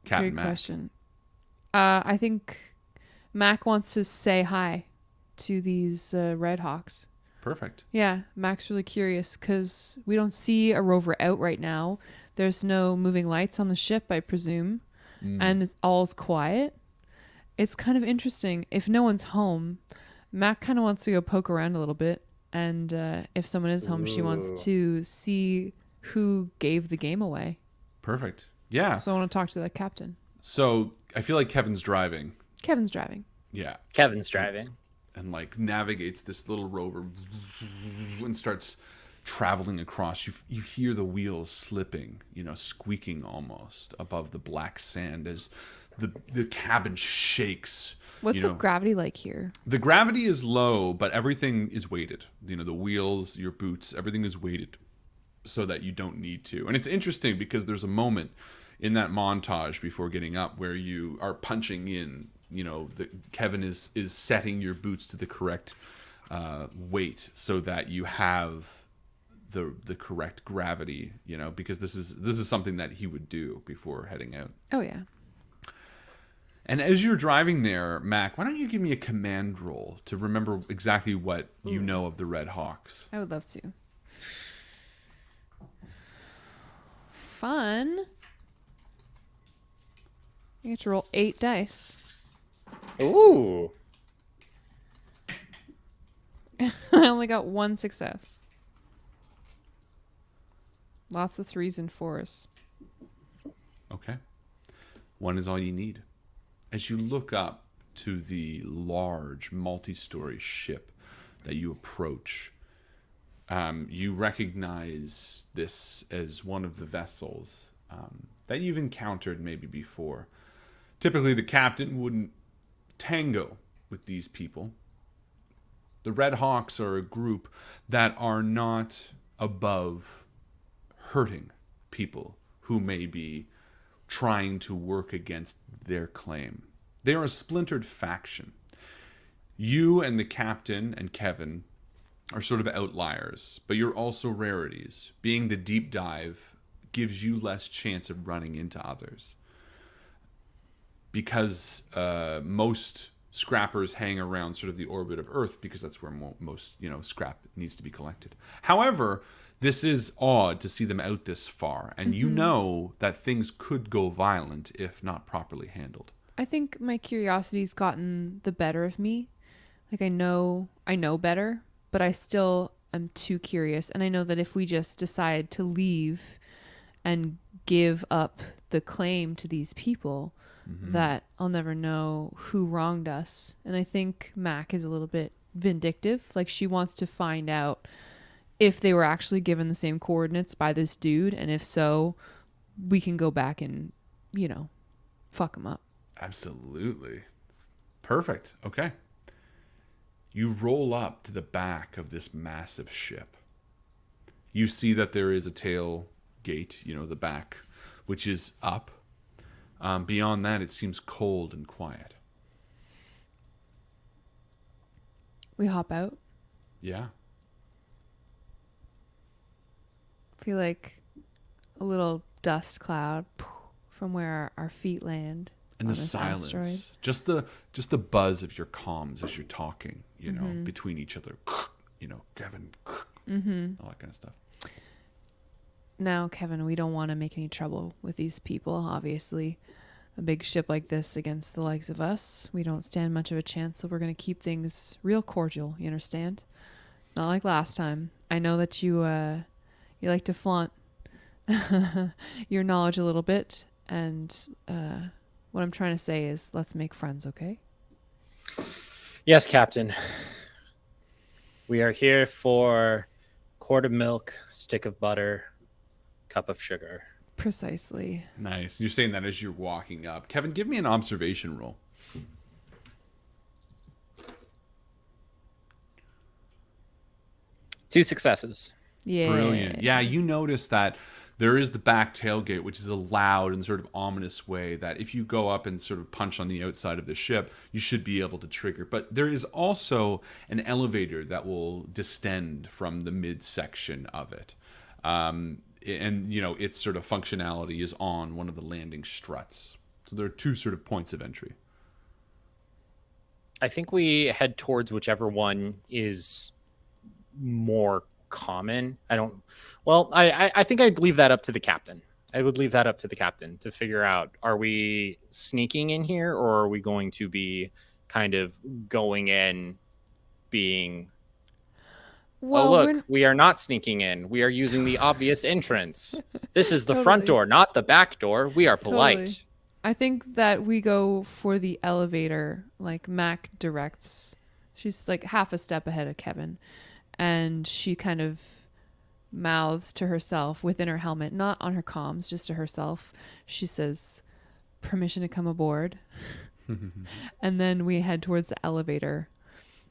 Captain Great Mac. question. I think Mac wants to say hi to these Red Hawks. Perfect. Yeah, Mac's really curious because we don't see a rover out right now. There's no moving lights on the ship, I presume, and it's all's quiet. It's kind of interesting. If no one's home, Mac kind of wants to go poke around a little bit, and if someone is home, she wants to see who gave the game away. Perfect. Yeah. So I want to talk to the captain. So I feel like Kevin's driving. Kevin's driving. Yeah. Kevin's driving. And like navigates this little rover and starts traveling across. You hear the wheels slipping, squeaking almost above the black sand as the cabin shakes. What's the gravity like here? The gravity is low, but everything is weighted. The wheels, your boots, everything is weighted so that you don't need to. And it's interesting because there's a moment in that montage before getting up where you are punching in, Kevin is setting your boots to the correct weight so that you have the correct gravity, because this is something that he would do before heading out. Oh, yeah. And as you're driving there, Mac, why don't you give me a command roll to remember exactly what you know of the Red Hawks? I would love to. Fun. You get to roll 8 dice. Ooh. I only got 1 success. Lots of 3s and 4s. Okay. 1 is all you need. As you look up to the large multi-story ship that you approach, you recognize this as one of the vessels that you've encountered maybe before. Typically, the captain wouldn't tango with these people. The Red Hawks are a group that are not above hurting people who may be trying to work against their claim. They are a splintered faction. You and the captain and Kevin are sort of outliers, but you're also rarities. Being the deep dive gives you less chance of running into others. Because most scrappers hang around sort of the orbit of Earth because that's where most scrap needs to be collected. However, this is odd to see them out this far, and you know that things could go violent if not properly handled. I think my curiosity's gotten the better of me. Like I know better, but I still am too curious, and I know that if we just decide to leave and give up the claim to these people, that I'll never know who wronged us. And I think Mac is a little bit vindictive. Like she wants to find out if they were actually given the same coordinates by this dude, and if so, we can go back and, fuck them up. Absolutely. Perfect. Okay. You roll up to the back of this massive ship. You see that there is a tail gate, the back, which is up. Beyond that, it seems cold and quiet. We hop out. Yeah. Feel like a little dust cloud from where our feet land. And the silence. Asteroid. Just the buzz of your comms as you're talking, between each other. Kevin, all that kind of stuff. Now, Kevin, we don't want to make any trouble with these people, obviously. A big ship like this against the likes of us, we don't stand much of a chance, so we're going to keep things real cordial, you understand? Not like last time. I know that you like to flaunt your knowledge a little bit, and what I'm trying to say is let's make friends, okay? Yes, Captain. We are here for quart of milk, stick of butter, cup of sugar. Precisely. Nice. You're saying that as you're walking up. Kevin, give me an observation roll. Two successes. Yeah. Brilliant. Yeah, you notice that There is the back tailgate, which is a loud and sort of ominous way that if you go up and sort of punch on the outside of the ship, you should be able to trigger. But there is also an elevator that will distend from the midsection of it. And, you know, its sort of functionality is on one of the landing struts. So there are two sort of points of entry. I think we head towards whichever one is more common. I think I'd leave that up to the captain. I would leave that up to the captain to figure out, are we sneaking in here, or are we going to be kind of going in being, Well, oh, look, we are not sneaking in. We are using the obvious entrance. This is the front Totally. door, not the back door. We are polite. Totally. I think that we go for the elevator, like Mac directs. She's like half a step ahead of Kevin. And she kind of mouths to herself within her helmet, not on her comms, just to herself. She says, "Permission to come aboard." And then we head towards the elevator.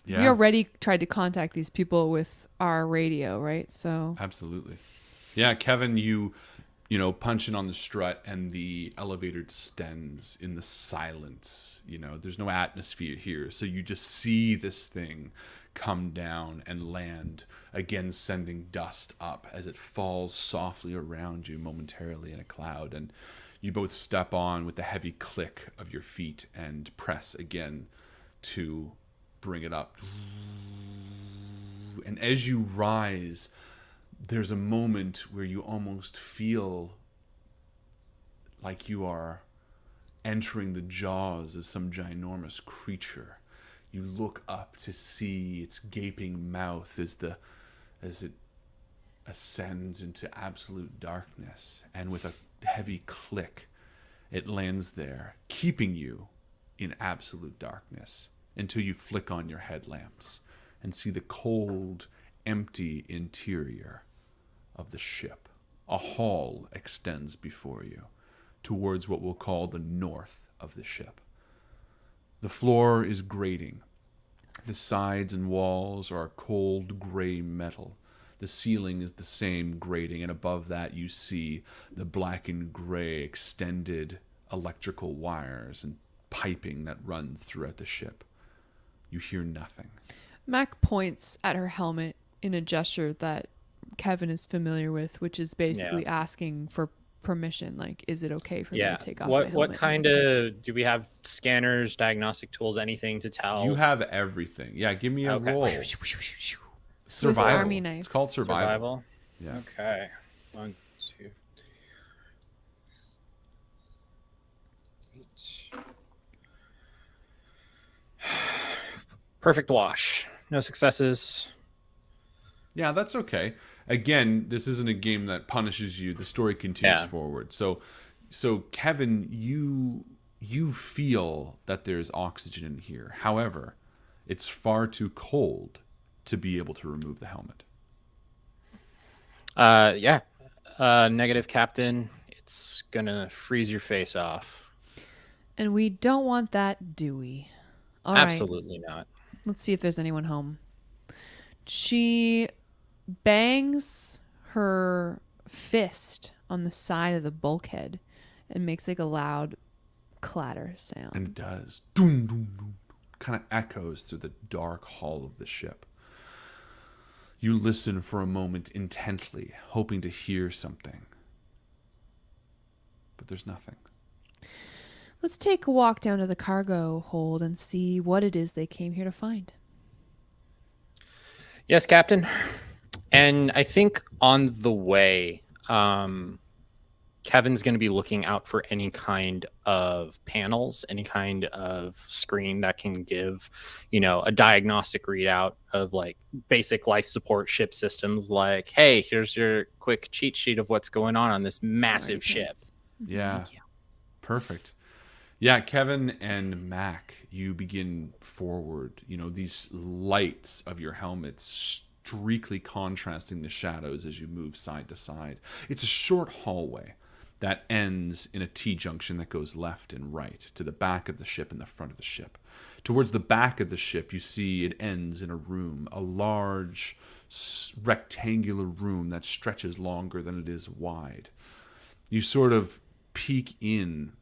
Yeah. We already tried to contact these people with our radio, right? So Absolutely. Yeah, Kevin, you know, punch in on the strut and the elevator descends in the silence. You know, there's no atmosphere here. So you just see this thing come down and land, again sending dust up as it falls softly around you momentarily in a cloud. And you both step on with the heavy click of your feet and press again to bring it up. And as you rise, there's a moment where you almost feel like you are entering the jaws of some ginormous creature. You look up to see its gaping mouth as it ascends into absolute darkness, and with a heavy click, it lands there, keeping you in absolute darkness until you flick on your headlamps and see the cold, empty interior of the ship. A hall extends before you towards what we'll call the north of the ship. The floor is grating. The sides and walls are cold gray metal. The ceiling is the same grating, and above that you see the black and gray extended electrical wires and piping that runs throughout the ship. You hear nothing. Mac points at her helmet in a gesture that Kevin is familiar with, which is basically asking for permission. Like, is it okay for me to take off my helmet? What kind of, do we have scanners, diagnostic tools, anything to tell? You have everything. Yeah, give me a roll. Swiss Army knife. It's called survival. Yeah. Okay. 1, 2. Perfect wash. No successes. Yeah, that's okay. Again, this isn't a game that punishes you. The story continues forward. So Kevin, you feel that there's oxygen in here. However, it's far too cold to be able to remove the helmet. Negative, Captain. It's gonna freeze your face off. And we don't want that, do we? All right. Absolutely not. Let's see if there's anyone home. She bangs her fist on the side of the bulkhead and makes like a loud clatter sound. And it does. Doom, doom, doom. Kind of echoes through the dark hull of the ship. You listen for a moment intently, hoping to hear something. But there's nothing. Let's take a walk down to the cargo hold and see what it is they came here to find. Yes, Captain. And I think on the way, Kevin's going to be looking out for any kind of panels, any kind of screen that can give, a diagnostic readout of like basic life support ship systems. Like, hey, here's your quick cheat sheet of what's going on this massive ship. Yeah. Perfect. Yeah, Kevin and Mac, you begin forward. These lights of your helmets streakly contrasting the shadows as you move side to side. It's a short hallway. that ends in a T-junction that goes left and right to the back of the ship and the front of the ship. Towards the back of the ship, you see it ends in a room, a large rectangular room that stretches longer than it is wide. You sort of peek in.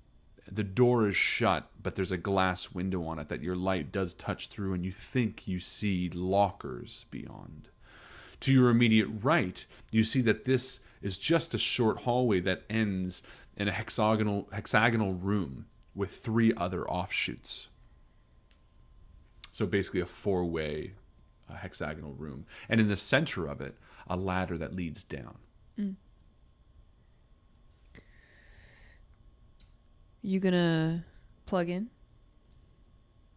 The door is shut, but there's a glass window on it that your light does touch through, and you think you see lockers beyond. To your immediate right, you see that this is just a short hallway that ends in a hexagonal room with 3 other offshoots. So basically a 4-way hexagonal room. And in the center of it, a ladder that leads down. You gonna plug in?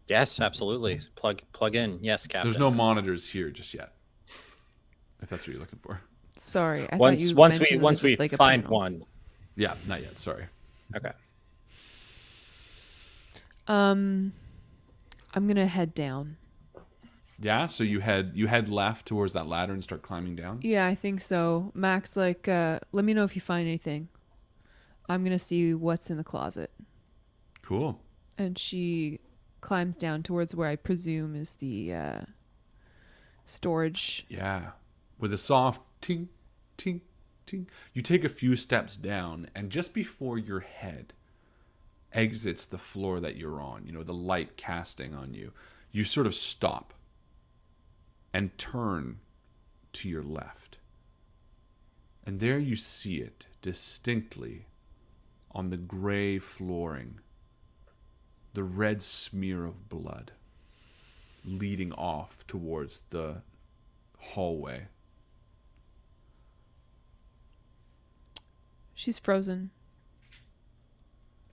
Yes, absolutely. Plug in. Yes, Captain. There's no monitors here just yet, if that's what you're looking for. Sorry, I thought Once you once mentioned we that once there's, we like, a find panel. one. Yeah, not yet. Sorry. Okay. I'm gonna head down. Yeah, so you head left towards that ladder and start climbing down. Yeah, I think so. Max, like, let me know if you find anything. I'm gonna see what's in the closet. Cool. And she climbs down towards where I presume is the storage. Yeah. With a soft ting, ting, ting. You take a few steps down, and just before your head exits the floor that you're on, the light casting on you, you sort of stop and turn to your left. And there you see it distinctly on the gray flooring, the red smear of blood leading off towards the hallway. She's frozen.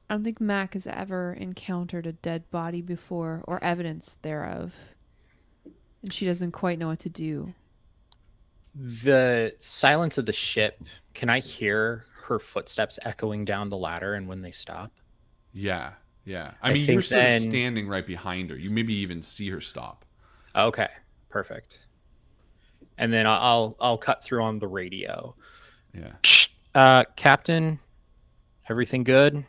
I don't think Mac has ever encountered a dead body before or evidence thereof. And she doesn't quite know what to do. The silence of the ship, can I hear her footsteps echoing down the ladder and when they stop? Yeah. I I mean, think you're sort of then- standing right behind her. You maybe even see her stop. Okay, perfect. And then I'll cut through on the radio. Yeah. Captain, everything good?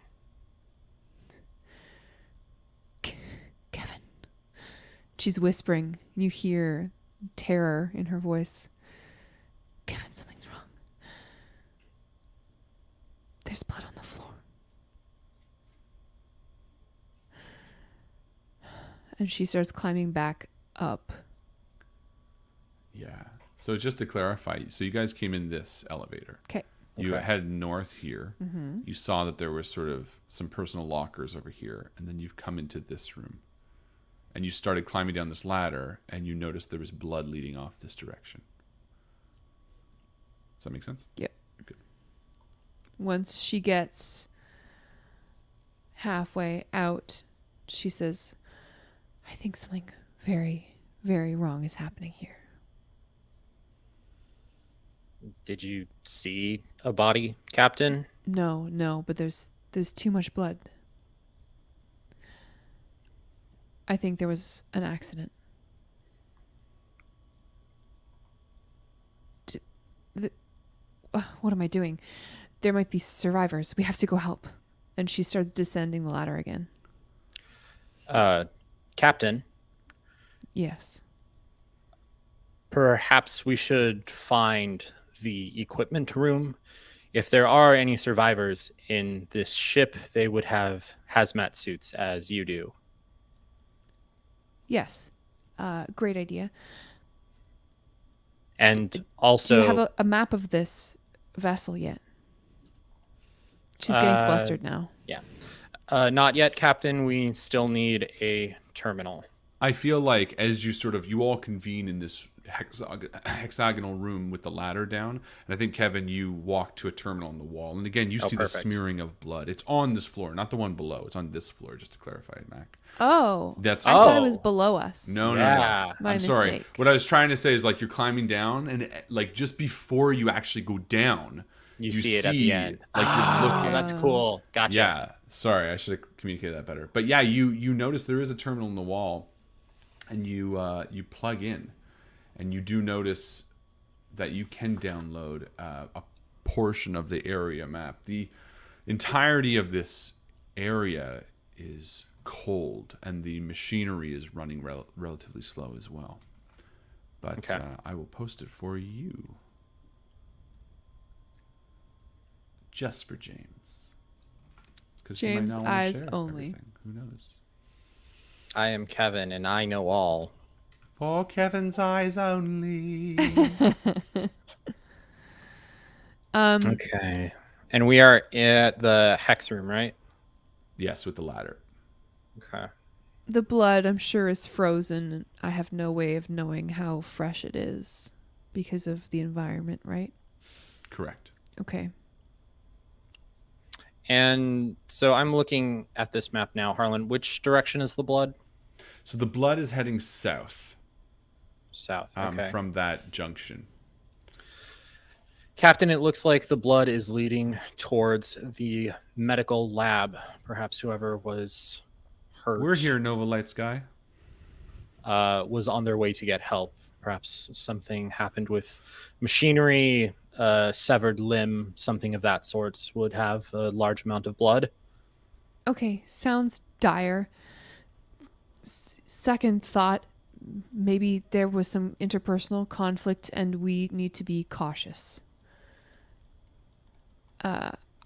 Kevin. She's whispering. You hear terror in her voice. Kevin, something's wrong. There's blood on the floor. And she starts climbing back up. Yeah. So just to clarify, so you guys came in this elevator. Okay. You Okay. head north here. Mm-hmm. You saw that there was sort of some personal lockers over here, and then you've come into this room. And you started climbing down this ladder, and you noticed there was blood leading off this direction. Does that make sense? Yep. Good. Once she gets halfway out, she says, I think something very, very wrong is happening here. Did you see a body, Captain? No, but there's too much blood. I think there was an accident. What am I doing? There might be survivors. We have to go help. And she starts descending the ladder again. Captain, Yes. perhaps we should find the equipment room. If there are any survivors in this ship, they would have hazmat suits as you do. Yes. Great idea. And also, Do you have a map of this vessel yet? She's getting flustered now. not yet, Captain. We still need a terminal. I feel like as you all convene in this hexagonal room with the ladder down, and I think, Kevin, you walk to a terminal on the wall. And again, you see the perfect. smearing of blood. It's on this floor, not the one below. It's on this floor, just to clarify, Mac. Oh. That's I thought it Oh. was below us. No. Yeah. My I'm sorry. mistake. What I was trying to say is, like, you're climbing down, and like just before you actually go down, You see it at the end. Like you're looking. Oh, that's cool. Gotcha. Yeah. Sorry, I should have communicated that better. But yeah, you notice there is a terminal in the wall, and you plug in, and you do notice that you can download a portion of the area map. The entirety of this area is cold, and the machinery is running relatively slow as well. But Okay. I will post it for you. Just for James. Because he might James not want to eyes share only. everything. Who knows? I am Kevin, and I know all. For Kevin's eyes only. Okay. And we are at the hex room, right? Yes, with the ladder. Okay. The blood, I'm sure, is frozen. And I have no way of knowing how fresh it is because of the environment, right? Correct. Okay. And so I'm looking at this map now, Harlan. Which direction is the blood? So the blood is heading south South. Okay. from that junction. Captain, it looks like the blood is leading towards the medical lab. Perhaps whoever was hurt We're here, Nova Light Sky. was on their way to get help. Perhaps something happened with machinery, severed limb, something of that sort would have a large amount of blood. Okay, sounds dire. Second thought, maybe there was some interpersonal conflict and we need to be cautious.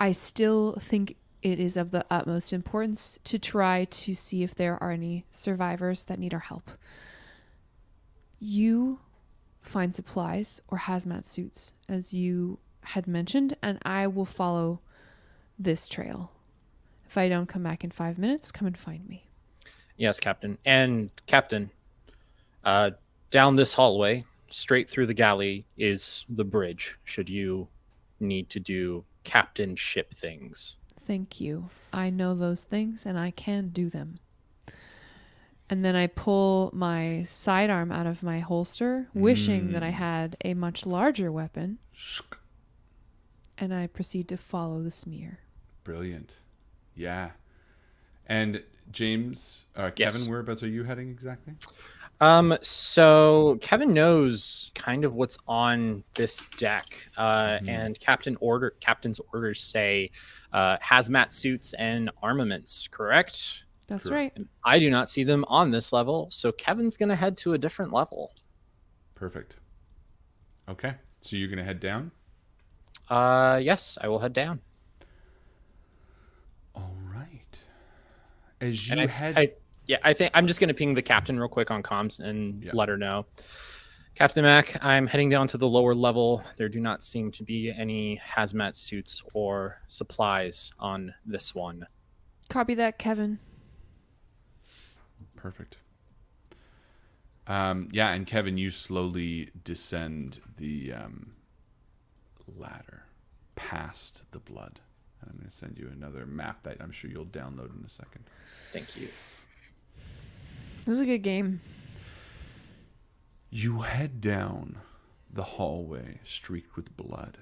I still think it is of the utmost importance to try to see if there are any survivors that need our help. You find supplies or hazmat suits, as you had mentioned, and I will follow this trail. If I don't come back in 5 minutes, come and find me. Yes, Captain. And Captain, down this hallway, straight through the galley, is the bridge, should you need to do captain ship things. Thank you. I know those things and I can do them. And then I pull my sidearm out of my holster, wishing that I had a much larger weapon. And I proceed to follow the smear. Brilliant. Yeah. And James, Kevin, Yes. whereabouts are you heading exactly? So Kevin knows kind of what's on this deck, and captain's orders say hazmat suits and armaments, correct? That's Correct. right. And I do not see them on this level, so Kevin's gonna head to a different level. Perfect. Okay. So you're going to head down? Yes, I will head down. All right. As you And head... I think I'm just gonna ping the captain real quick on comms and Yeah. let her know. Captain Mac, I'm heading down to the lower level. There do not seem to be any hazmat suits or supplies on this one. Copy that, Kevin. Perfect. Yeah, and Kevin, you slowly descend the ladder past the blood. I'm going to send you another map that I'm sure you'll download in a second. Thank you. This is a good game. You head down the hallway streaked with blood,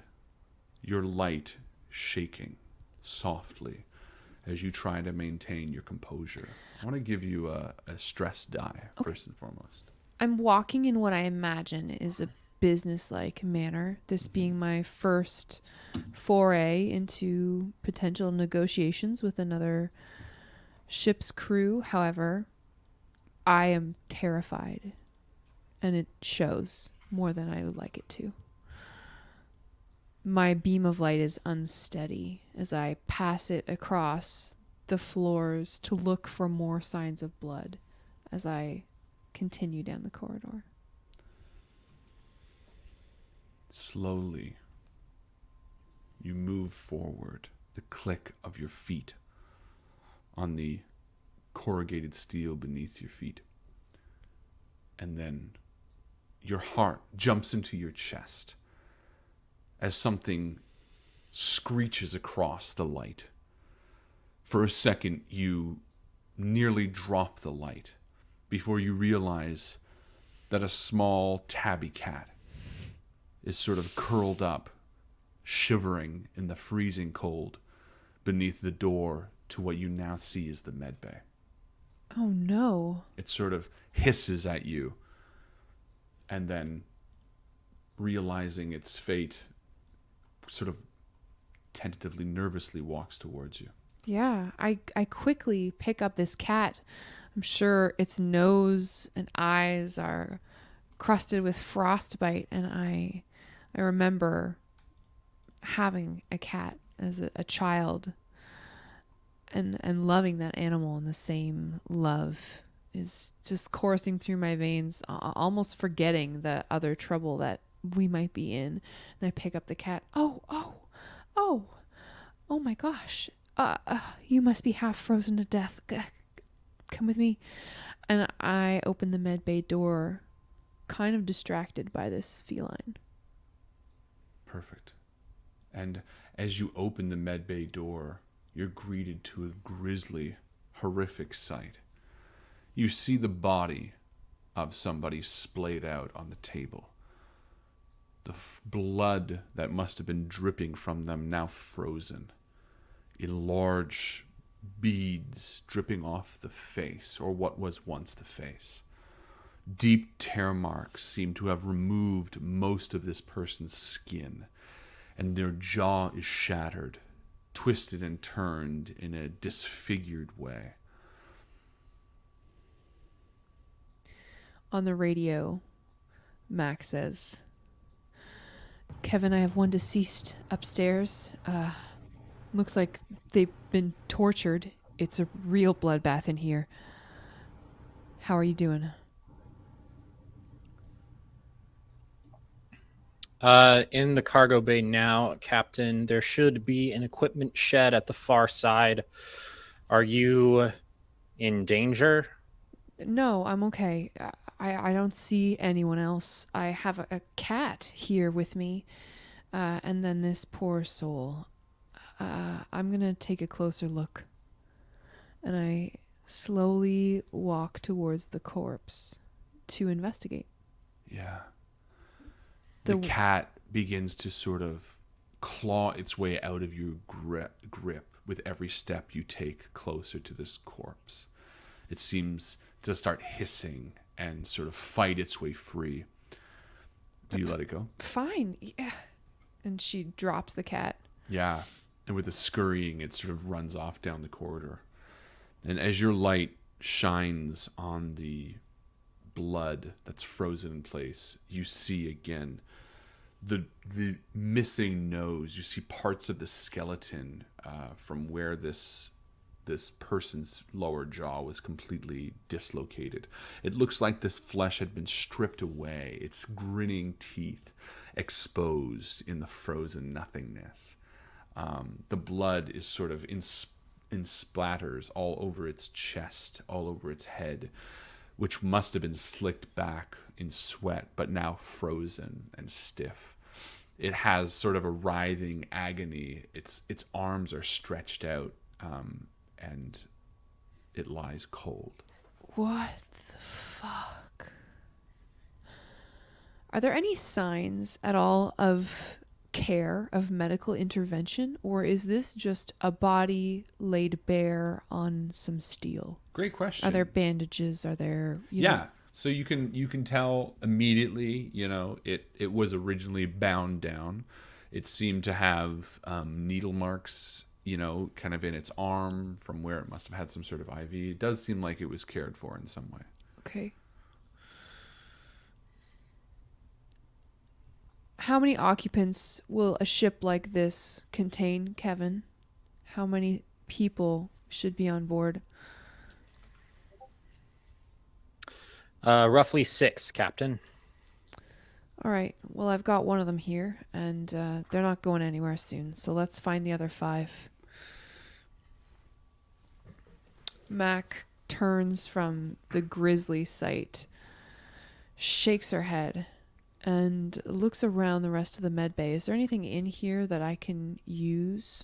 your light shaking softly as you try to maintain your composure. I want to give you a stress die, first and foremost. I'm walking in what I imagine is a business-like manner, this being my first foray into potential negotiations with another ship's crew. However, I am terrified, and it shows more than I would like it to. My beam of light is unsteady as I pass it across the floors to look for more signs of blood as I continue down the corridor. Slowly, you move forward, the click of your feet on the corrugated steel beneath your feet. And then your heart jumps into your chest as something screeches across the light. For a second, you nearly drop the light before you realize that a small tabby cat is sort of curled up, shivering in the freezing cold beneath the door to what you now see as the med bay. Oh no. It sort of hisses at you, and then, realizing its fate, sort of tentatively, nervously walks towards you. Yeah, I quickly pick up this cat. I'm sure its nose and eyes are crusted with frostbite, and I remember having a cat as a child, and loving that animal, and the same love is just coursing through my veins, almost forgetting the other trouble that we might be in. And I pick up the cat. Oh my gosh. You must be half frozen to death. Come with me. And I open the med bay door, kind of distracted by this feline. Perfect. And as you open the med bay door, you're greeted to a grisly, horrific sight. You see the body of somebody splayed out on the table. The blood that must have been dripping from them now frozen in large beads dripping off the face, or what was once the face. Deep tear marks seem to have removed most of this person's skin, and their jaw is shattered, twisted and turned in a disfigured way. On the radio, Mac says, Kevin, I have one deceased upstairs. Looks like they've been tortured. It's a real bloodbath in here. How are you doing? In the cargo bay now, Captain. There should be an equipment shed at the far side. Are you in danger? No, I'm okay. I don't see anyone else. I have a cat here with me. And then this poor soul. I'm going to take a closer look. And I slowly walk towards the corpse to investigate. Yeah. The cat begins to sort of claw its way out of your grip with every step you take closer to this corpse. It seems to start hissing and sort of fight its way free. Do you let it go? Fine. Yeah. And she drops the cat. Yeah. And with a scurrying, it sort of runs off down the corridor. And as your light shines on the blood that's frozen in place, you see again the missing nose. You see parts of the skeleton from where this person's lower jaw was completely dislocated. It looks like this flesh had been stripped away, its grinning teeth exposed in the frozen nothingness. The blood is sort of in splatters all over its chest, all over its head, which must have been slicked back in sweat, but now frozen and stiff. It has sort of a writhing agony. Its arms are stretched out, and it lies cold. What the fuck? Are there any signs at all of care, of medical intervention, or is this just a body laid bare on some steel? Great question. Are there bandages? Are there So you can tell immediately, it was originally bound down. It seemed to have needle marks, kind of in its arm from where it must have had some sort of IV. It does seem like it was cared for in some way. Okay. How many occupants will a ship like this contain, Kevin? How many people should be on board? Roughly 6, Captain. All right. Well, I've got one of them here, and they're not going anywhere soon. So let's find the other 5. Mac turns from the grisly sight, shakes her head, and looks around the rest of the med bay. Is there anything in here that I can use?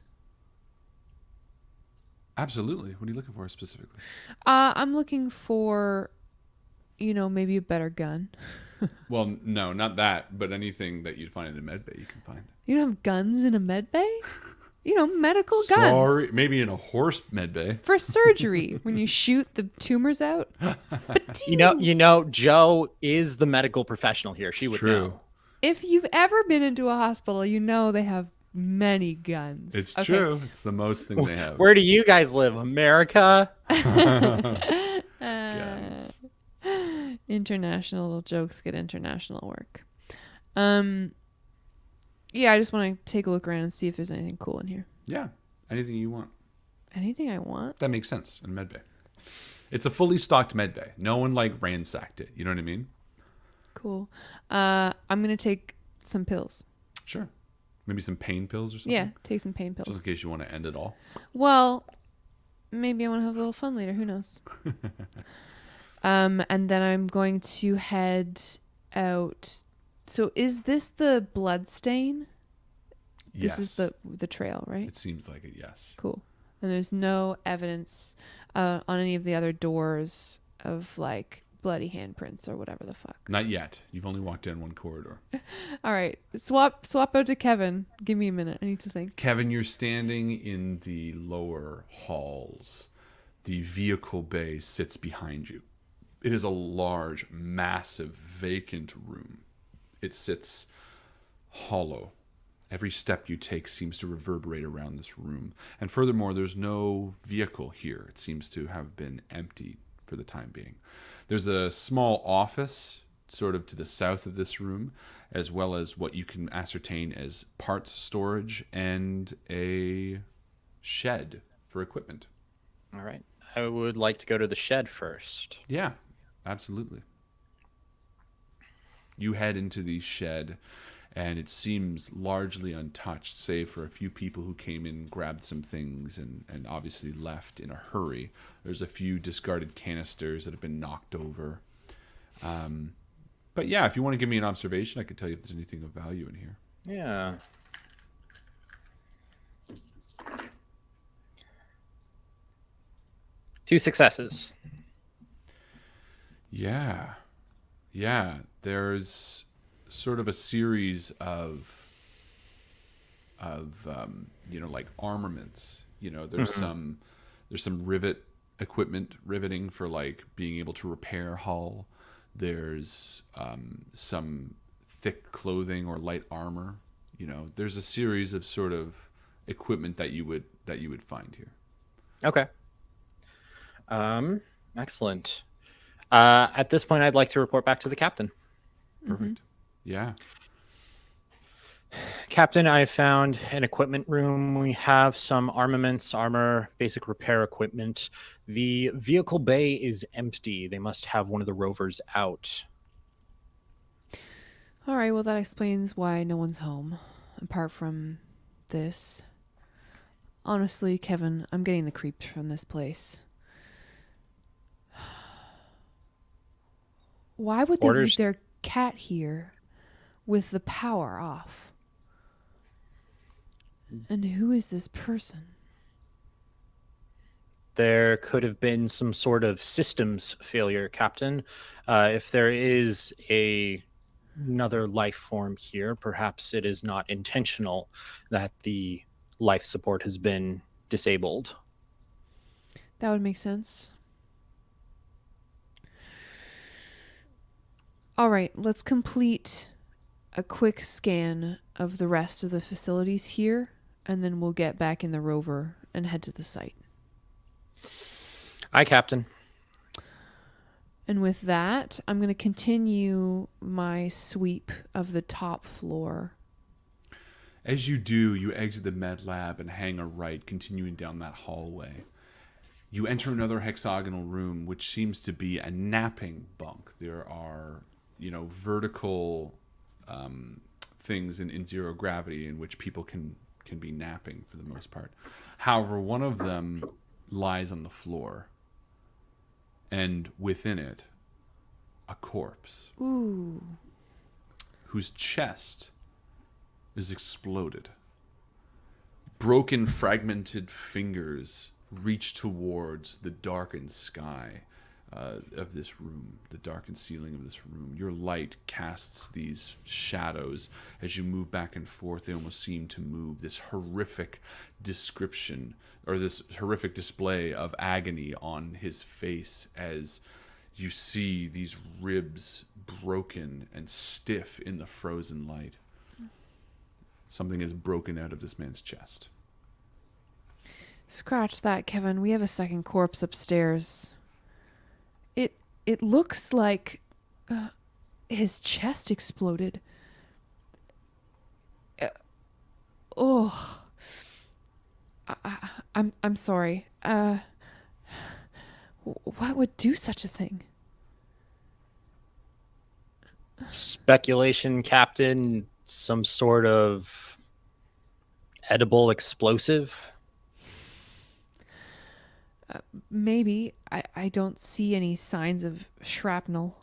Absolutely. What are you looking for specifically? I'm looking for, maybe a better gun. Well, no, not that, but anything that you'd find in a med bay you can find. You don't have guns in a med bay? Medical guns. Sorry, maybe in a horse med bay. For surgery, when you shoot the tumors out. But Joe is the medical professional here. She would know. If you've ever been into a hospital, they have many guns. It's Okay. true. It's the most thing they have. Where do you guys live? America? Guns. International jokes get international work. Yeah, I just want to take a look around and see if there's anything cool in here. Yeah. Anything you want. Anything I want? That makes sense in medbay. It's a fully stocked medbay. No one like ransacked it. You know what I mean? Cool. I'm gonna take some pills. Sure. Maybe some pain pills or something. Yeah, take some pain pills. Just in case you want to end it all. Well, maybe I want to have a little fun later. Who knows? And then I'm going to head out. So is this the blood stain? Yes. This is the trail, right? It seems like it, yes. Cool. And there's no evidence on any of the other doors of like bloody handprints or whatever the fuck. Not yet. You've only walked down one corridor. All right. Swap out to Kevin. Give me a minute. I need to think. Kevin, you're standing in the lower halls. The vehicle bay sits behind you. It is a large, massive, vacant room. It sits hollow. Every step you take seems to reverberate around this room. And furthermore, there's no vehicle here. It seems to have been emptied for the time being. There's a small office sort of to the south of this room, as well as what you can ascertain as parts storage and a shed for equipment. All right. I would like to go to the shed first. Yeah, absolutely. You head into the shed, and it seems largely untouched, save for a few people who came in, grabbed some things, and obviously left in a hurry. There's a few discarded canisters that have been knocked over. But yeah, if you want to give me an observation, I could tell you if there's anything of value in here. Yeah. Two successes. Yeah. There's sort of a series of like armaments. There's some riveting for like being able to repair hull. There's some thick clothing or light armor. There's a series of sort of equipment that you would find here. Okay. Excellent. At this point, I'd like to report back to the captain. Perfect. Yeah. Captain, I found an equipment room. We have some armaments, armor, basic repair equipment. The vehicle bay is empty. They must have one of the rovers out. All right. Well, that explains why no one's home, apart from this. Honestly, Kevin, I'm getting the creeps from this place. Why would they leave their cat here with the power off? And who is this person? There could have been some sort of systems failure, Captain. If there is another life form here, perhaps it is not intentional that the life support has been disabled. That would make sense. All right, let's complete a quick scan of the rest of the facilities here, and then we'll get back in the rover and head to the site. Aye, Captain. And with that, I'm going to continue my sweep of the top floor. As you do, you exit the med lab and hang a right, continuing down that hallway. You enter another hexagonal room, which seems to be a napping bunk. There are, vertical things in zero gravity in which people can be napping for the most part. However, one of them lies on the floor, and within it, a corpse. Ooh. Whose chest is exploded. Broken, fragmented fingers reach towards the darkened sky of this room, the darkened ceiling of this room. Your light casts these shadows as you move back and forth. They almost seem to move. This horrific description, or this horrific display of agony on his face as you see these ribs broken and stiff in the frozen light. Something is broken out of this man's chest. Scratch that, Kevin. We have a second corpse upstairs. It looks like his chest exploded. Oh, I'm sorry. What would do such a thing? Speculation, Captain. Some sort of edible explosive. Maybe. I don't see any signs of shrapnel.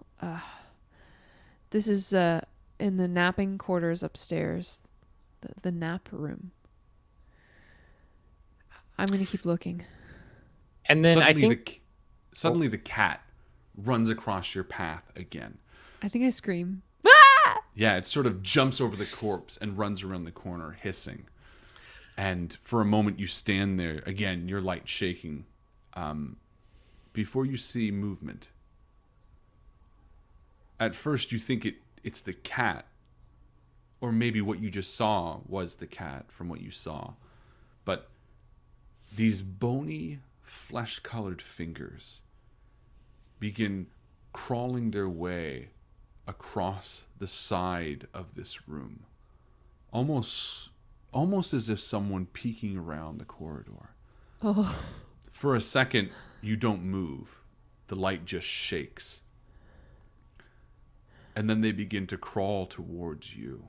This is in the napping quarters upstairs. The nap room. I'm going to keep looking. And then Suddenly the cat runs across your path again. I think I scream. Yeah, it sort of jumps over the corpse and runs around the corner, hissing. And for a moment you stand there, again, your light shaking, before you see movement. At first you think it's the cat, or maybe what you just saw was the cat from what you saw. But these bony, flesh-colored fingers begin crawling their way across the side of this room, almost as if someone peeking around the corridor. Oh. For a second, you don't move. The light just shakes. And then they begin to crawl towards you.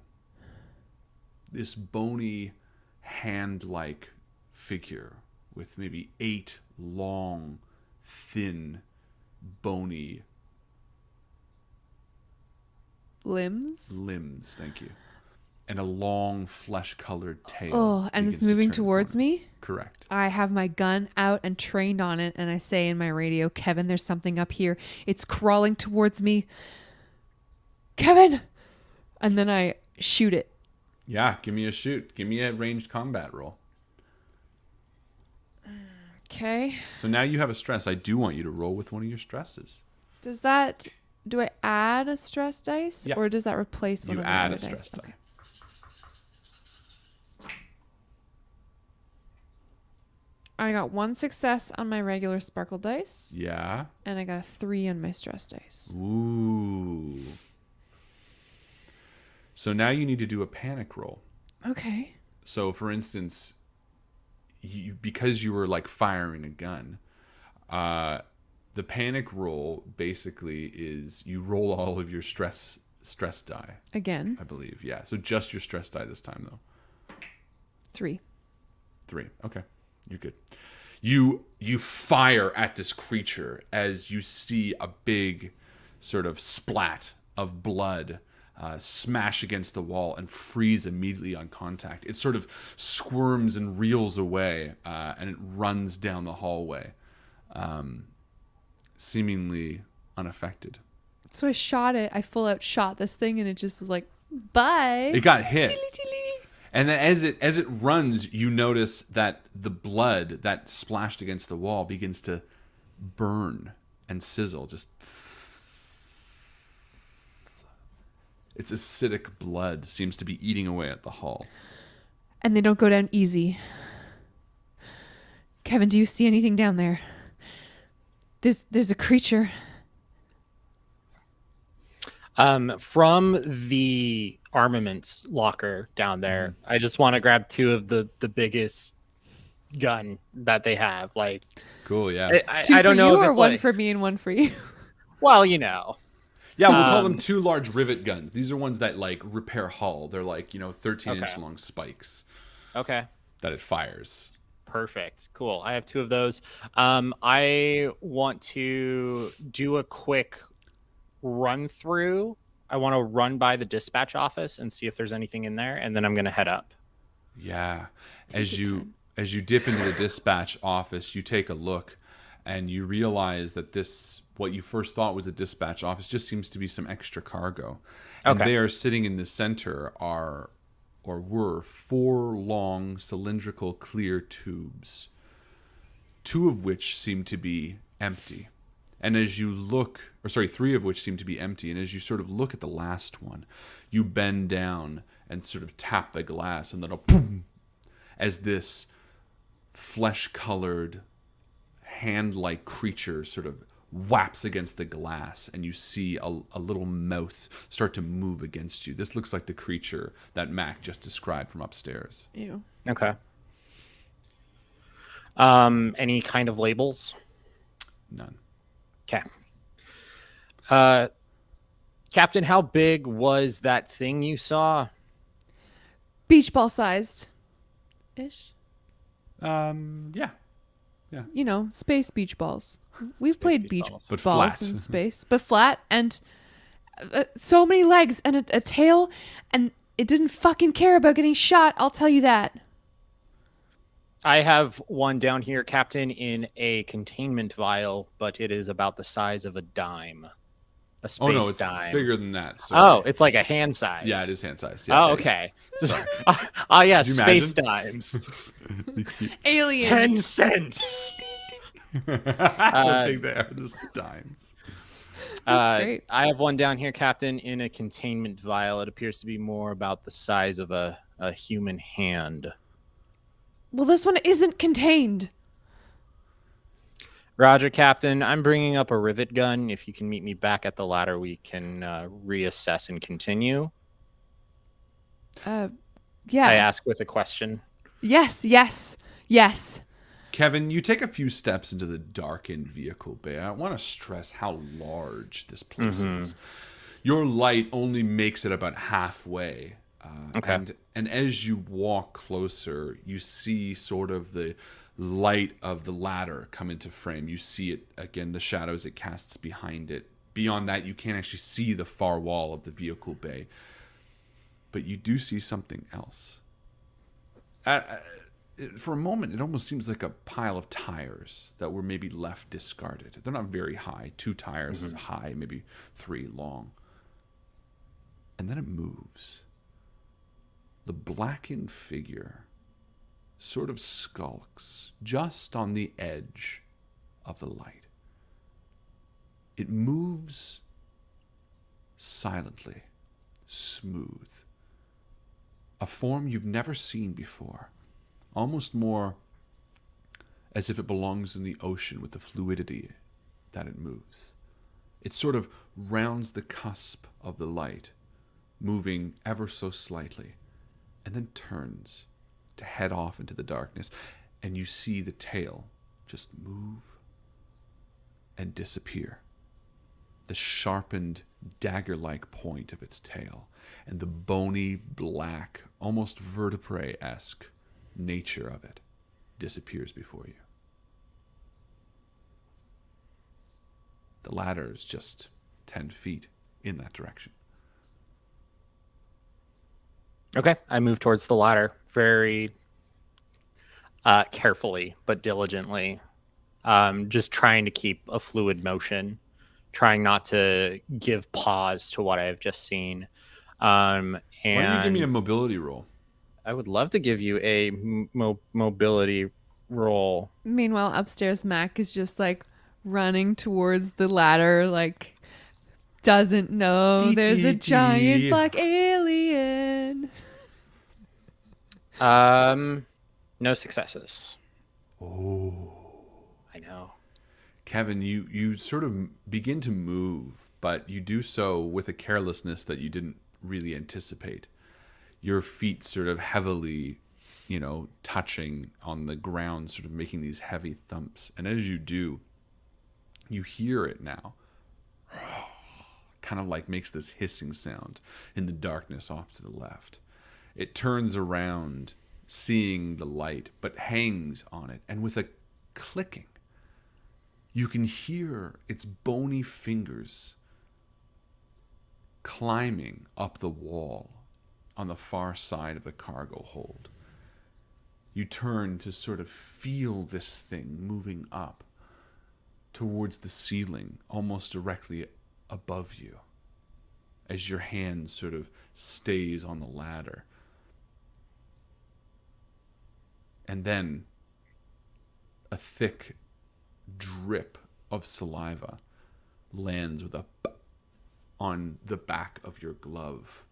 This bony, hand-like figure with maybe 8 long, thin, bony limbs, thank you, and a long flesh-colored tail. Oh, and it's moving towards me? Correct. I have my gun out and trained on it, and I say in my radio, Kevin, there's something up here. It's crawling towards me. Kevin! And then I shoot it. Yeah, give me a shoot. Give me a ranged combat roll. Okay. So now you have a stress. I do want you to roll with one of your stresses. Do I add a stress dice? Yeah. Or does that replace one You of my add other a stress dice? die. Okay. I got 1 success on my regular sparkle dice. Yeah. And I got a 3 on my stress dice. Ooh. So now you need to do a panic roll. Okay. So, for instance, because you were like firing a gun, the panic roll basically is you roll all of your stress die. Again. I believe, yeah. So just your stress die this time, though. 3. 3. Okay, you're good. You fire at this creature as you see a big sort of splat of blood smash against the wall and freeze immediately on contact. It sort of squirms and reels away, and it runs down the hallway, seemingly unaffected. So I shot it. I full out shot this thing, and it just was like, bye. It got hit. Tilly, tilly. And then as it runs, you notice that the blood that splashed against the wall begins to burn and sizzle. Just its acidic blood seems to be eating away at the hull. And they don't go down easy. Kevin, do you see anything down there? There's a creature. From the armaments locker down there, I just want to grab 2 of the biggest gun that they have. Like, Cool, yeah. Two I don't for know you, if or it's one like, for me and one for you. well, you know. Yeah, we'll call them 2 large rivet guns. These are ones that like repair hull. They're like, 13-inch long spikes Okay. that it fires. Perfect. Cool. I have 2 of those. I want to do a quick run through. I want to run by the dispatch office and see if there's anything in there, and then I'm going to head up. Yeah. As you dip into the dispatch office, you take a look and you realize that what you first thought was a dispatch office just seems to be some extra cargo. And Okay. there, sitting in the center, were 4 long cylindrical clear tubes, 2 of which seem to be empty. And as you look, or sorry, 3 of which seem to be empty, and as you sort of look at the last one, you bend down and sort of tap the glass, and then a boom, as this flesh-colored, hand-like creature sort of whaps against the glass, and you see a little mouth start to move against you. This looks like the creature that Mac just described from upstairs. Ew. Okay. Any kind of labels? None. Okay. Captain, how big was that thing you saw? Beach ball sized ish. Yeah. You know, space beach balls. We've played beach balls. But balls flat. in space, but flat, and so many legs and a tail, and it didn't fucking care about getting shot. I'll tell you that. I have one down here, Captain, in a containment vial, but it is about the size of a dime. A space Oh no, it's dime. bigger than that. Oh, Sorry. it's like a hand size. Yeah, it is hand sized. Yeah, Oh, yeah, okay. Sorry. Yeah, Could you space imagine? dimes. Alien. 10 cents. That's how big they are. This dimes. That's great. I have one down here, Captain, in a containment vial. It appears to be more about the size of a human hand. Well, this one isn't contained. Roger, Captain. I'm bringing up a rivet gun. If you can meet me back at the ladder, we can reassess and continue. Yeah. I ask with a question. Yes. Kevin, you take a few steps into the darkened vehicle bay. I want to stress how large this place is. Your light only makes it about halfway. Okay. And as you walk closer, you see sort of the light of the ladder come into frame. You see it, again, the shadows it casts behind it. Beyond that, you can't actually see the far wall of the vehicle bay. But you do see something else. For a moment, it almost seems like a pile of tires that were maybe left discarded. They're not very high. 2 tires high, maybe 3 long. And then it moves. The blackened figure sort of skulks just on the edge of the light. It moves silently, smooth. A form you've never seen before. Almost more as if it belongs in the ocean with the fluidity that it moves. It sort of rounds the cusp of the light, moving ever so slightly, and then turns to head off into the darkness, and you see the tail just move and disappear. The sharpened, dagger-like point of its tail, and the bony, black, almost vertebrae-esque nature of it disappears before you. The ladder is just 10 feet in that direction. Okay, I move towards the ladder very carefully but diligently, just trying to keep a fluid motion, trying not to give pause to what I have just seen. And Why don't you give me a mobility roll? I would love to give you a mobility roll. Meanwhile, upstairs, Mac is just like running towards the ladder, like doesn't know there's a giant black alien. No successes. Oh. I know. Kevin, you sort of begin to move, but you do so with a carelessness that you didn't really anticipate. Your feet sort of heavily, touching on the ground, sort of making these heavy thumps. And as you do, you hear it now. Kind of like makes this hissing sound in the darkness off to the left. It turns around, seeing the light, but hangs on it. And with a clicking, you can hear its bony fingers climbing up the wall on the far side of the cargo hold. You turn to sort of feel this thing moving up towards the ceiling, almost directly above you, as your hand sort of stays on the ladder. And then a thick drip of saliva lands with a on the back of your glove.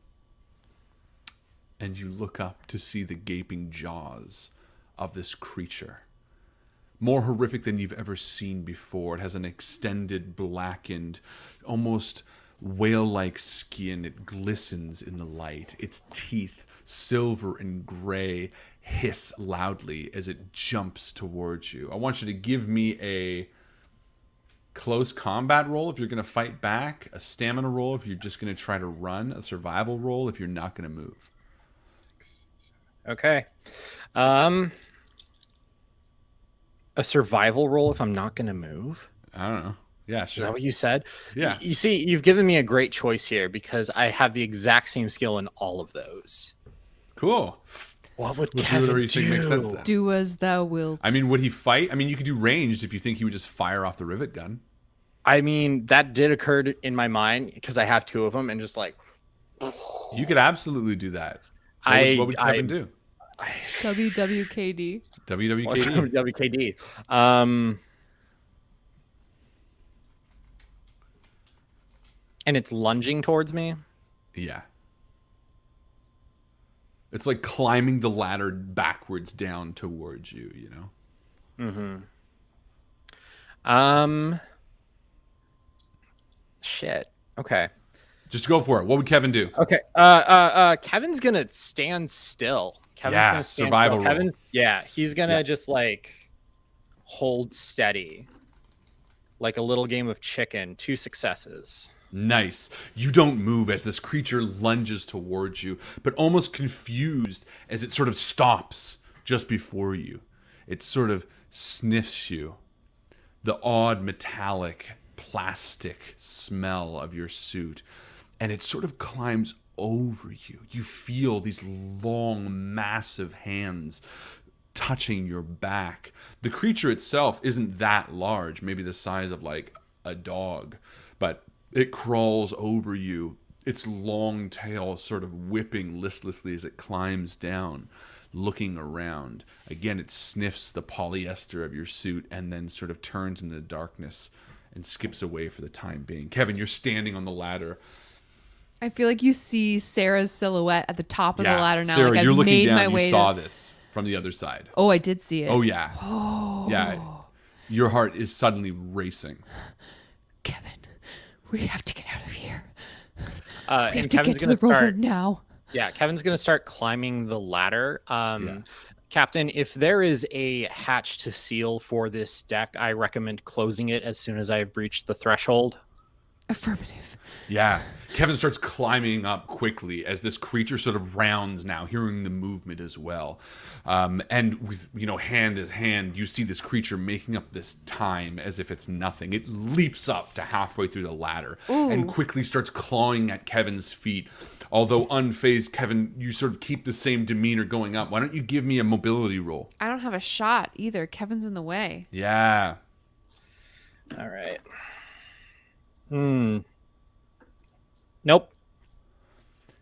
And you look up to see the gaping jaws of this creature. More horrific than you've ever seen before. It has an extended, blackened, almost whale-like skin. It glistens in the light. Its teeth, silver and gray, hiss loudly as it jumps towards you. I want you to give me a close combat roll if you're going to fight back, a stamina roll if you're just going to try to run, a survival roll if you're not going to move. Okay. A survival roll if I'm not going to move? I don't know. Yeah, Is sure. that what you said? Yeah. You see, you've given me a great choice here because I have the exact same skill in all of those. Cool. What would We'll do Kevin whatever you think makes sense then. Do as thou wilt. I mean, would he fight? I mean, you could do ranged if you think he would just fire off the rivet gun. I mean, that did occur in my mind because I have two of them and just like... You could absolutely do that. What would Kevin do? WWKD. WWKD. WKD. And it's lunging towards me. Yeah. It's like climbing the ladder backwards down towards you, you know? Shit. Okay. Just go for it. What would Kevin do? Okay. Kevin's gonna stand still. Kevin's Yeah, gonna stand survival still. roll. Kevin's, yeah, he's gonna just like hold steady. Like a little game of chicken. 2 successes. Nice. You don't move as this creature lunges towards you, but almost confused as it sort of stops just before you. It sort of sniffs you. The odd metallic plastic smell of your suit, and it sort of climbs over you. You feel these long, massive hands touching your back. The creature itself isn't that large, maybe the size of like a dog, but it crawls over you, its long tail sort of whipping listlessly as it climbs down, looking around. Again, it sniffs the polyester of your suit and then sort of turns into the darkness and skips away for the time being. Kevin, you're standing on the ladder. I feel like you see Sarah's silhouette at the top of the ladder now. Sarah, like you're I've looking made down. my You way saw to... this from the other side. Oh, I did see it. Oh, yeah. Yeah. Your heart is suddenly racing. Kevin, we have to get out of here. We And have to Kevin's get to gonna the rover start. now. Yeah, Kevin's gonna start climbing the ladder. Captain, if there is a hatch to seal for this deck, I recommend closing it as soon as I have breached the threshold. Affirmative. Yeah. Kevin starts climbing up quickly as this creature sort of rounds now, hearing the movement as well. And with, hand as hand, you see this creature making up this time as if it's nothing. It leaps up to halfway through the ladder and quickly starts clawing at Kevin's feet. Although unfazed, Kevin, you sort of keep the same demeanor going up. Why don't you give me a mobility roll? I don't have a shot either. Kevin's in the way. Yeah. All right. Nope.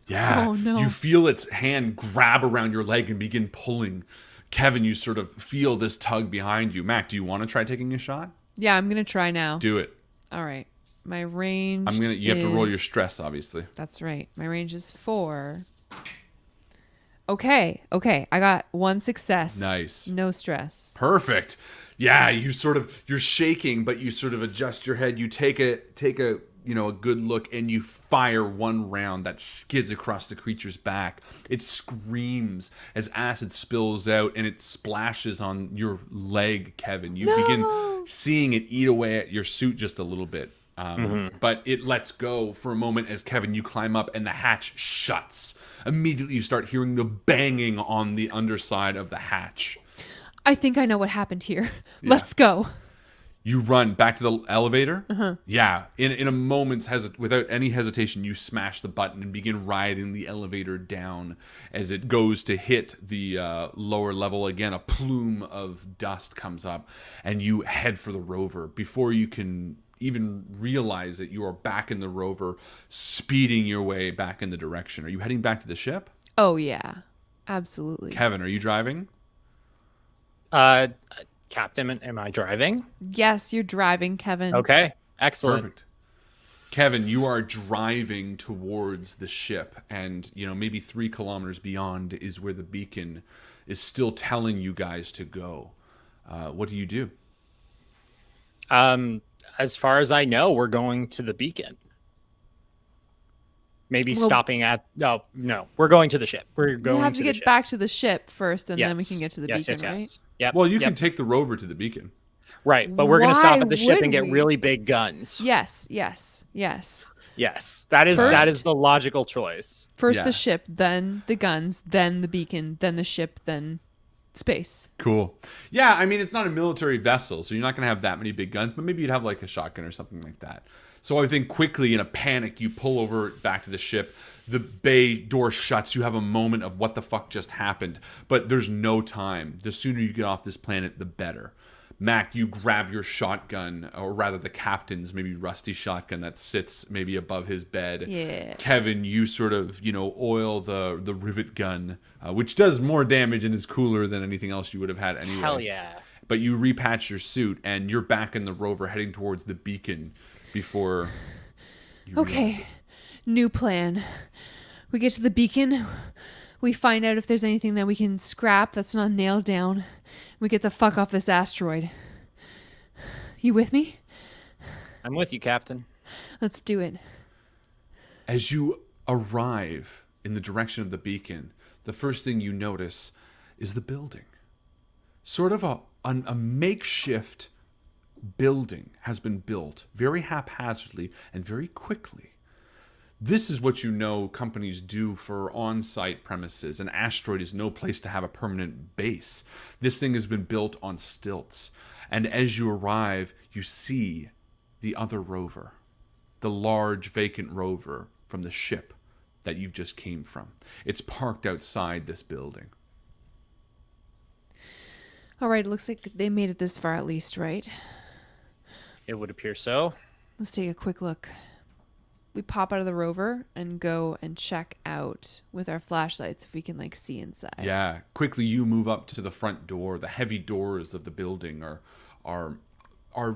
Yeah. Oh, no. You feel its hand grab around your leg and begin pulling. Kevin, you sort of feel this tug behind you. Mac, do you want to try taking a shot? Yeah, I'm going to try now. Do it. All right. My range You have to roll your stress, obviously. That's right. My range is 4. Okay. I got 1 success. Nice. No stress. Perfect. Yeah, you're shaking, but you sort of adjust your head. You take a good look, and you fire 1 round that skids across the creature's back. It screams as acid spills out, and it splashes on your leg, Kevin. You begin seeing it eat away at your suit just a little bit. But it lets go for a moment as Kevin, you climb up and the hatch shuts. Immediately you start hearing the banging on the underside of the hatch. I think I know what happened here. Let's go. You run back to the elevator. Yeah, in a moment's without any hesitation, you smash the button and begin riding the elevator down. As it goes to hit the lower level again, a plume of dust comes up, and you head for the rover. Before you can even realize that you are back in the rover, speeding your way back in the direction. Are you heading back to the ship? Oh, yeah. Absolutely. Kevin, are you driving? Captain, am I driving? Yes, you're driving, Kevin. Okay, excellent. Perfect. Kevin, you are driving towards the ship, and maybe 3 kilometers beyond is where the beacon is still telling you guys to go. What do you do? As far as I know, we're going to the beacon. Maybe stopping at no, we're going to the ship. We're going. We have to get back to the ship first, and then we can get to the beacon, yes. right? Yep. Well, you can take the rover to the beacon. Right, but we're going to stop at the ship would and get we? really big guns. Yes. Yes, that is the logical choice. First the ship, then the guns, then the beacon, then the ship, then space. Cool. Yeah, I mean, it's not a military vessel, so you're not going to have that many big guns, but maybe you'd have like a shotgun or something like that. So I think quickly, in a panic, you pull over back to the ship. The bay door shuts. You have a moment of what the fuck just happened, but there's no time. The sooner you get off this planet, the better. Mac, you grab your shotgun, or rather the captain's maybe rusty shotgun that sits maybe above his bed. Yeah. Kevin, you sort of, oil the rivet gun, which does more damage and is cooler than anything else you would have had anyway. Hell yeah. But you repatch your suit, and you're back in the rover heading towards the beacon before you realize Okay. it. New plan. We get to the beacon. We find out if there's anything that we can scrap that's not nailed down. We get the fuck off this asteroid. You with me? I'm with you, Captain. Let's do it. As you arrive in the direction of the beacon, the first thing you notice is the building. Sort of a makeshift building has been built very haphazardly and very quickly. This is what companies do for on-site premises. An asteroid is no place to have a permanent base. This thing has been built on stilts. And as you arrive, you see the other rover, the large vacant rover from the ship that you just came from. It's parked outside this building. All right, it looks like they made it this far at least, right? It would appear so. Let's take a quick look. We pop out of the rover and go and check out with our flashlights if we can see inside. Yeah, quickly you move up to the front door. The heavy doors of the building are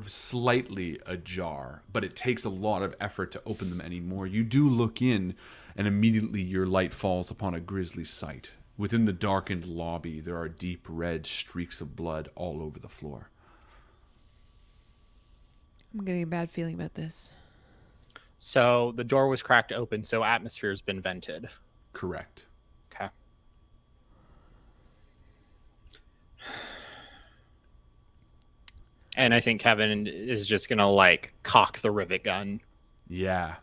slightly ajar, but it takes a lot of effort to open them anymore. You do look in, and immediately your light falls upon a grisly sight. Within the darkened lobby, there are deep red streaks of blood all over the floor. I'm getting a bad feeling about this. So the door was cracked open, so atmosphere has been vented. Correct. Okay. And I think Kevin is just gonna cock the rivet gun. Yeah.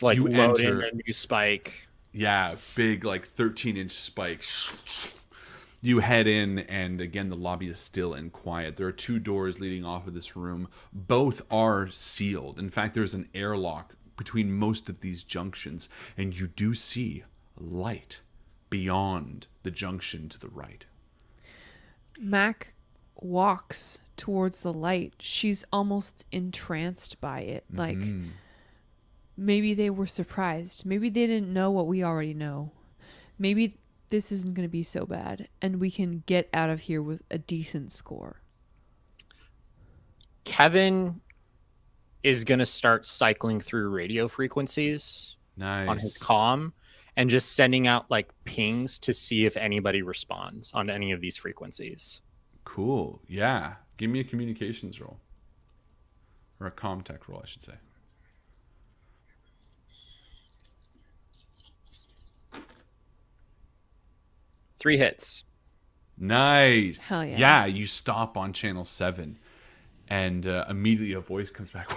You load in a new spike. Yeah, big 13-inch spike. You head in, and again, the lobby is still and quiet. There are 2 doors leading off of this room. Both are sealed. In fact, there's an airlock between most of these junctions, and you do see light beyond the junction to the right. Mac walks towards the light. She's almost entranced by it. Maybe they were surprised. Maybe they didn't know what we already know. Maybe this isn't going to be so bad, and we can get out of here with a decent score. Kevin is going to start cycling through radio frequencies on his comm and just sending out pings to see if anybody responds on any of these frequencies. Cool. Yeah. Give me a communications roll. Or a comm tech roll, I should say. Three hits. Nice. Hell yeah. Yeah, you stop on channel 7, and immediately a voice comes back.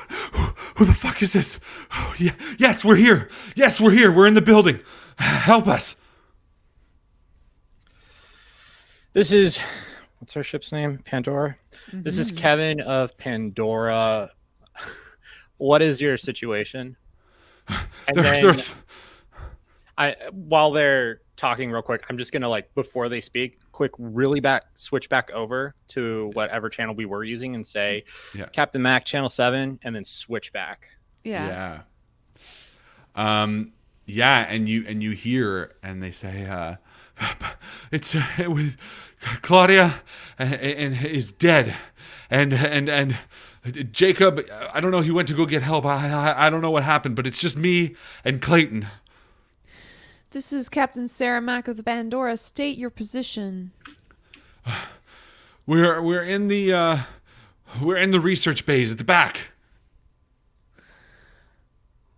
Who the fuck is this? Oh, yeah. Yes, we're here. Yes, we're here. We're in the building. Help us. This is, what's our ship's name? Pandora. Mm-hmm. This is Kevin of Pandora. What is your situation? And while they're talking real quick, I'm just gonna before they speak, switch back over to whatever channel we were using and say, Captain Mac, channel 7, and then switch back. Yeah. Yeah, and you hear, and they say, it was Claudia and is dead, and Jacob, I don't know. He went to go get help. I don't know what happened, but it's just me and Clayton. This is Captain Sarah Mack of the Pandora. State your position. We're in the research bays at the back.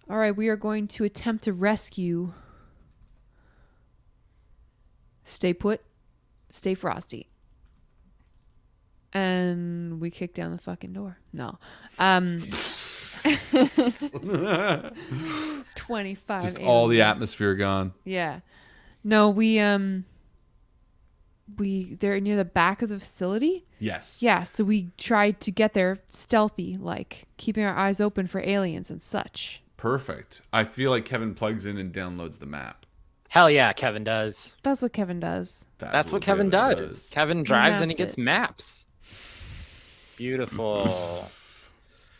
All right, we are going to attempt to rescue. Stay put. Stay frosty. And we kick down the fucking door. No. 25. Just all the aliens. atmosphere gone. Yeah. No, they're near the back of the facility. Yes. Yeah, so we tried to get there stealthy, like keeping our eyes open for aliens and such. Perfect. I feel like Kevin plugs in and downloads the map. Hell yeah, Kevin does. That's what Kevin does. That's what Kevin does. Kevin drives and he gets maps. Beautiful.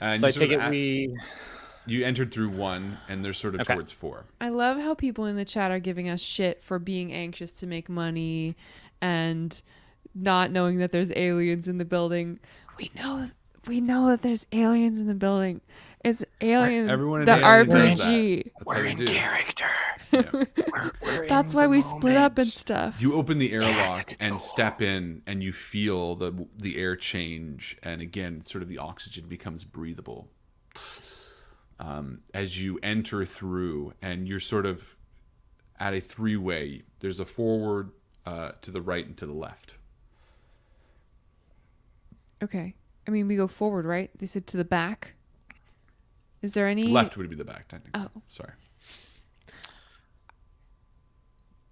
And so I take it you entered through 1 and they're sort of towards 4. I love how people in the chat are giving us shit for being anxious to make money and not knowing that there's aliens in the building. We know that there's aliens in the building. It's Alien, Everyone in the Alien does RPG. that. That's how they do. character. Yeah. That's why we split up and stuff. You open the airlock and step in, and you feel the air change, and again, sort of the oxygen becomes breathable. As you enter through, and you're sort of at a 3-way. There's a forward, to the right, and to the left. Okay. I mean, we go forward, right? They said to the back. Is there any... Left would be the back, technically. Oh. Sorry.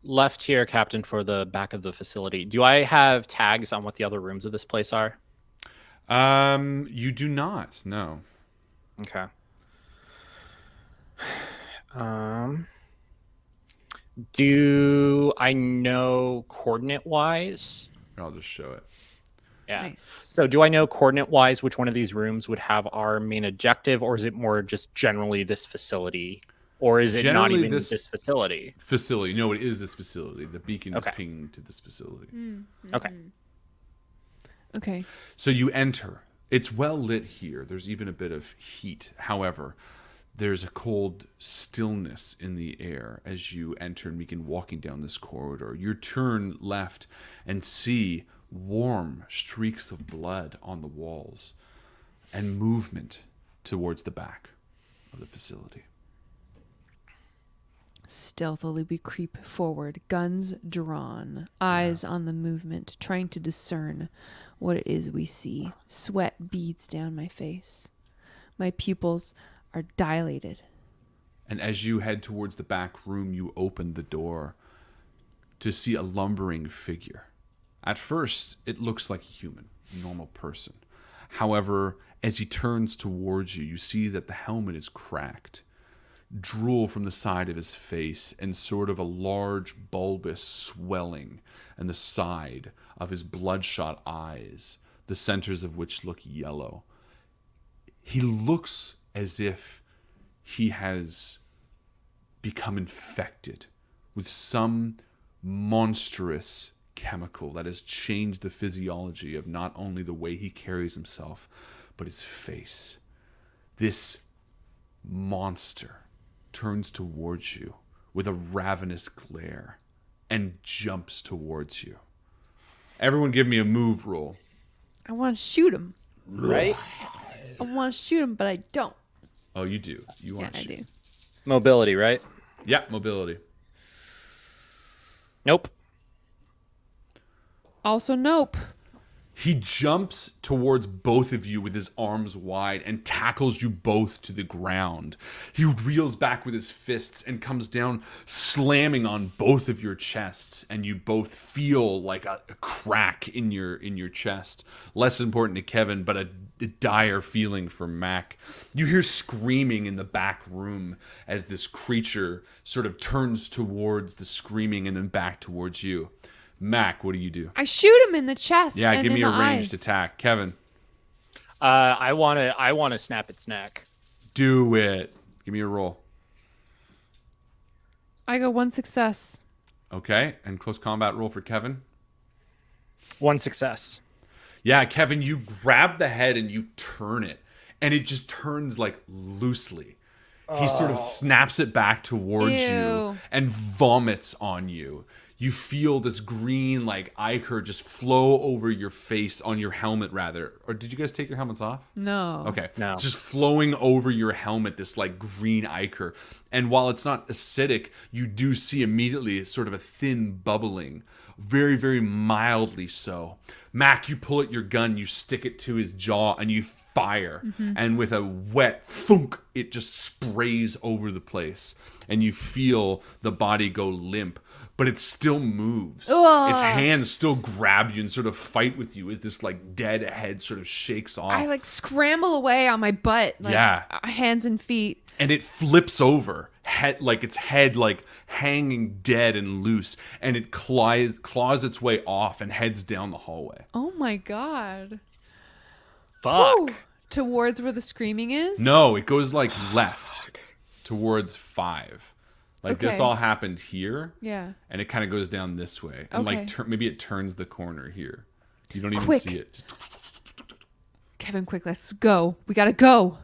Left here, Captain, for the back of the facility. Do I have tags on what the other rooms of this place are? You do not, no. Okay. Do I know coordinate-wise? I'll just show it. Yeah. Nice. So do I know coordinate-wise which one of these rooms would have our main objective, or is it more just generally this facility? Or is it not even this facility? Facility. No, it is this facility. The beacon is Okay. pinging to this facility. Mm-hmm. Okay. Okay. So you enter. It's well lit here. There's even a bit of heat. However, there's a cold stillness in the air as you enter and begin walking down this corridor. You turn left and see warm streaks of blood on the walls and movement towards the back of the facility. Stealthily we creep forward, guns drawn, eyes on the movement, trying to discern what it is we see. Sweat beads down my face. My pupils are dilated. And as you head towards the back room, you open the door to see a lumbering figure. At first, it looks like a human, a normal person. However, as he turns towards you, you see that the helmet is cracked. Drool from the side of his face and sort of a large bulbous swelling in the side of his bloodshot eyes, the centers of which look yellow. He looks as if he has become infected with some monstrous chemical that has changed the physiology of not only the way he carries himself, but his face. This monster turns towards you with a ravenous glare and jumps towards you. Everyone give me a move roll. I want to shoot him. Right? I want to shoot him, but I don't. Oh, you do. You Yeah, want I to do. Mobility, right? Yeah, mobility. Nope. Also, nope. He jumps towards both of you with his arms wide and tackles you both to the ground. He reels back with his fists and comes down, slamming on both of your chests, and you both feel like a crack in your chest. Less important to Kevin, but a dire feeling for Mac. You hear screaming in the back room as this creature sort of turns towards the screaming and then back towards you. Mac, what do you do? I shoot him in the chest. Yeah, and give me in a the ranged eyes. attack. Kevin, I wanna snap its neck. do it. Give me a roll. I got one success. Okay, and close combat roll for Kevin. 1 success. Yeah, Kevin, you grab the head and you turn it. and it just turns like loosely. He sort of snaps it back towards you Ew. and vomits on you. You feel this green like ichor just flow over your face, on your helmet rather. Or did you guys take your helmets off? No. Okay. No. It's just flowing over your helmet, this like green ichor. And while it's not acidic, you do see immediately sort of a thin bubbling. Very, very mildly so. Mac, you pull out your gun, you stick it to his jaw, and you fire. And with a wet thunk, it just sprays over the place. And you feel the body go limp. But it still moves. Ugh. Its hands still grab you and sort of fight with you as this like dead head sort of shakes off. I like scramble away on my butt. Like, Yeah. Hands and feet. And it flips over, its head like hanging dead and loose, and it claws its way off and heads down the hallway. Oh my god. Fuck. Woo. Towards where the screaming is? No, it goes like left towards 5. Like this Okay. all happened here, Yeah. and it kind of goes down this way, and Okay. like maybe it turns the corner here. You don't even Quick. see it. Kevin, quick, let's go. We gotta go.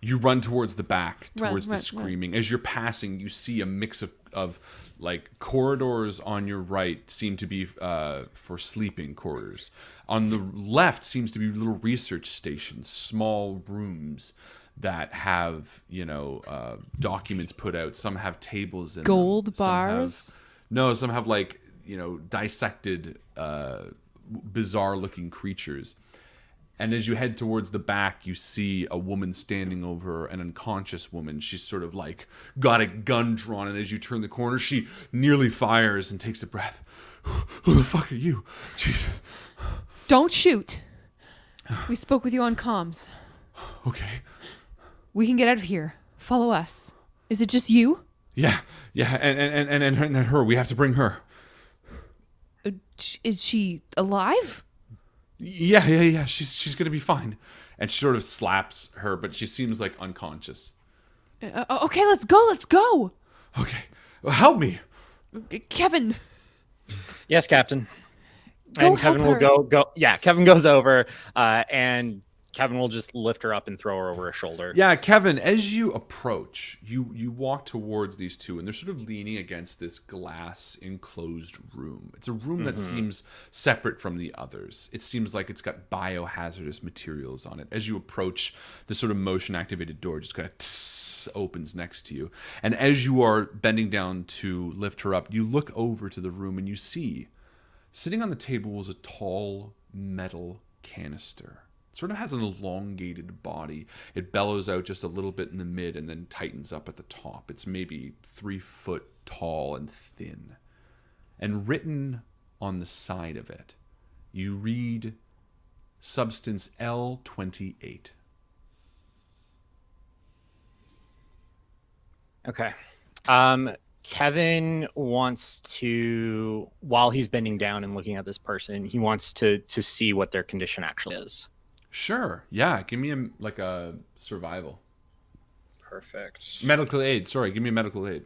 You run towards the back, Run, towards the run. screaming. As you're passing, you see a mix of like corridors on your right seem to be for sleeping quarters. On the left seems to be little research stations, small rooms that have, documents put out. Some have tables in them. Gold Some have- bars. No, some have like, dissected, bizarre looking creatures. And as you head towards the back, you see a woman standing over an unconscious woman. She's sort of like got a gun drawn, and as you turn the corner, she nearly fires and takes a breath. Who the fuck are you? Jesus. Don't shoot. We spoke with you on comms. Okay. We can get out of here. Follow us. Is it just you? Yeah, and her. We have to bring her. Is she alive? Yeah. She's gonna be fine. And she sort of slaps her, but she seems like unconscious. Okay, let's go. Okay, well, help me. Kevin. Yes, Captain. Go And Kevin will help go. Yeah, Kevin goes over, and Kevin will just lift her up and throw her over his shoulder. Yeah, Kevin, as you approach, you walk towards these two, and they're sort of leaning against this glass enclosed room. It's a room that seems separate from the others. It seems like it's got biohazardous materials on it. As you approach, the sort of motion activated door just kind of opens next to you. And as you are bending down to lift her up, you look over to the room and you see, sitting on the table was a tall metal canister. Sort of has an elongated body. It bellows out just a little bit in the mid and then tightens up at the top. It's maybe 3 foot tall and thin. And written on the side of it, you read substance L28. Okay. Kevin wants to, while he's bending down and looking at this person, he wants to see what their condition actually is. Sure. Yeah. Give me a survival. Perfect. Medical aid. Sorry. Give me a medical aid.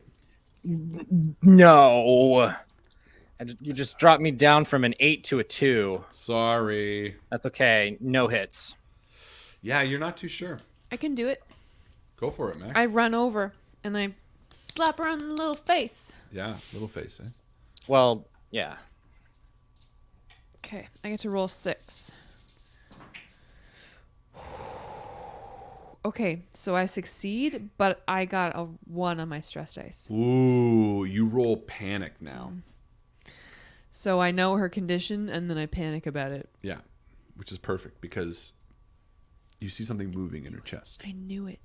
No. And you just dropped me down from an 8 to a 2. Sorry. That's okay. No hits. Yeah, you're not too sure. I can do it. Go for it, man. I run over and I slap her on the little face. Yeah, little face, eh? Well, yeah. Okay, I get to roll 6. Okay, so I succeed, but I got a 1 on my stress dice. Ooh, you roll panic now. So I know her condition, and then I panic about it. Yeah, which is perfect because you see something moving in her chest I knew it.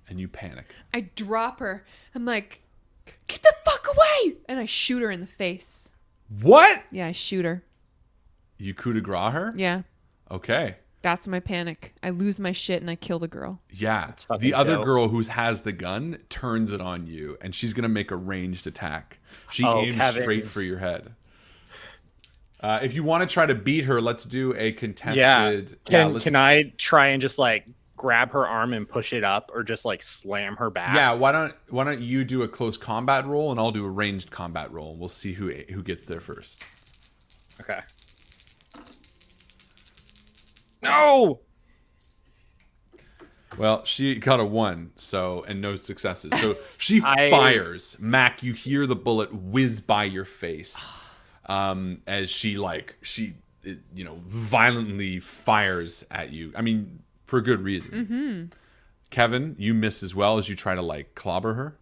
and you panic. I drop her. I'm like, get the fuck away! And I shoot her in the face. What? Yeah, I shoot her. You coup de grace her? Yeah, Okay. that's my panic. I lose my shit and I kill the girl. Yeah. fucking The other dope. girl who has the gun turns it on you, and she's going to make a ranged attack. She Oh, aims Kevin. straight for your head. If you want to try to beat her, let's do a contested... Yeah. let's- Can I try and just like grab her arm and push it up, or just like slam her back? Yeah, why don't you do a close combat roll, and I'll do a ranged combat roll, and we'll see who gets there first. Okay. No. Well, she got a 1, so, and no successes. So she I- fires. Mac, you hear the bullet whiz by your face, as she violently fires at you. I mean, for good reason. Mm-hmm. Kevin, you miss as well as you try to like clobber her.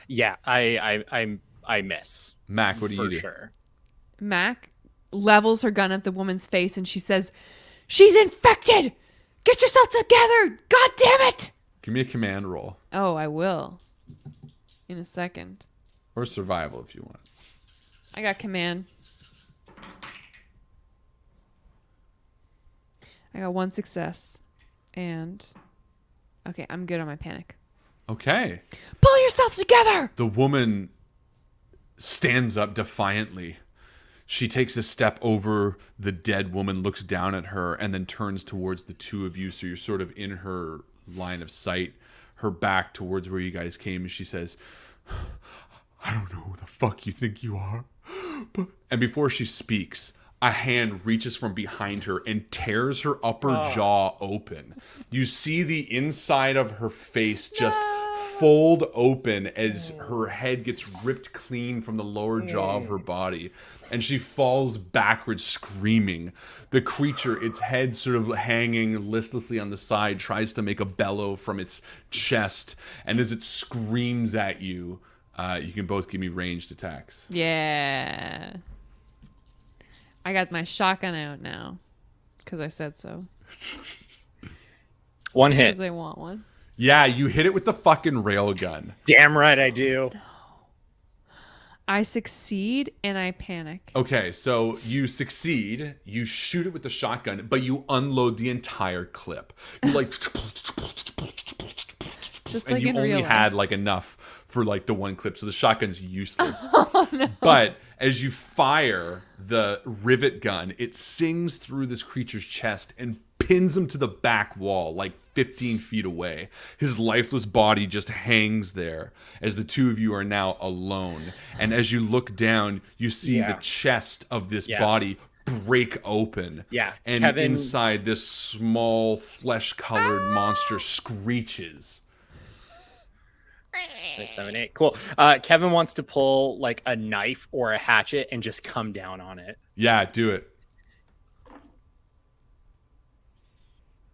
Yeah, I miss. Mac, what do for you do? sure. Mac levels her gun at the woman's face and she says, "She's infected! Get yourself together! God damn it!" Give me a command roll. Oh, I will. In a second. Or survival if you want. I got command. I got 1 success. And okay, I'm good on my panic. Okay. Pull yourself together! The woman stands up defiantly. She takes a step over the dead woman, looks down at her, and then turns towards the two of you. So you're sort of in her line of sight, her back towards where you guys came. And she says, "I don't know who the fuck you think you are." And before she speaks, a hand reaches from behind her and tears her upper jaw open. You see the inside of her face just fold open as her head gets ripped clean from the lower jaw of her body. And she falls backwards screaming. The creature, its head sort of hanging listlessly on the side, tries to make a bellow from its chest. And as it screams at you, you can both give me ranged attacks. Yeah. I got my shotgun out now. Because I said so. 1 hit. Because they want one. Yeah, you hit it with the fucking railgun. Damn right I do. I succeed and I panic. Okay, so you succeed, you shoot it with the shotgun, but you unload the entire clip. You like, Just and like you in only real had life. like enough for like the one clip, so the shotgun's useless. But as you fire the rivet gun, it sings through this creature's chest and pins him to the back wall like 15 feet away. His lifeless body just hangs there as the two of you are now alone. And as you look down, you see the chest of this body break open. Yeah. And Kevin... inside, this small flesh-colored monster screeches. 6, 7, 8. Cool. Kevin wants to pull like a knife or a hatchet and just come down on it. Yeah, do it.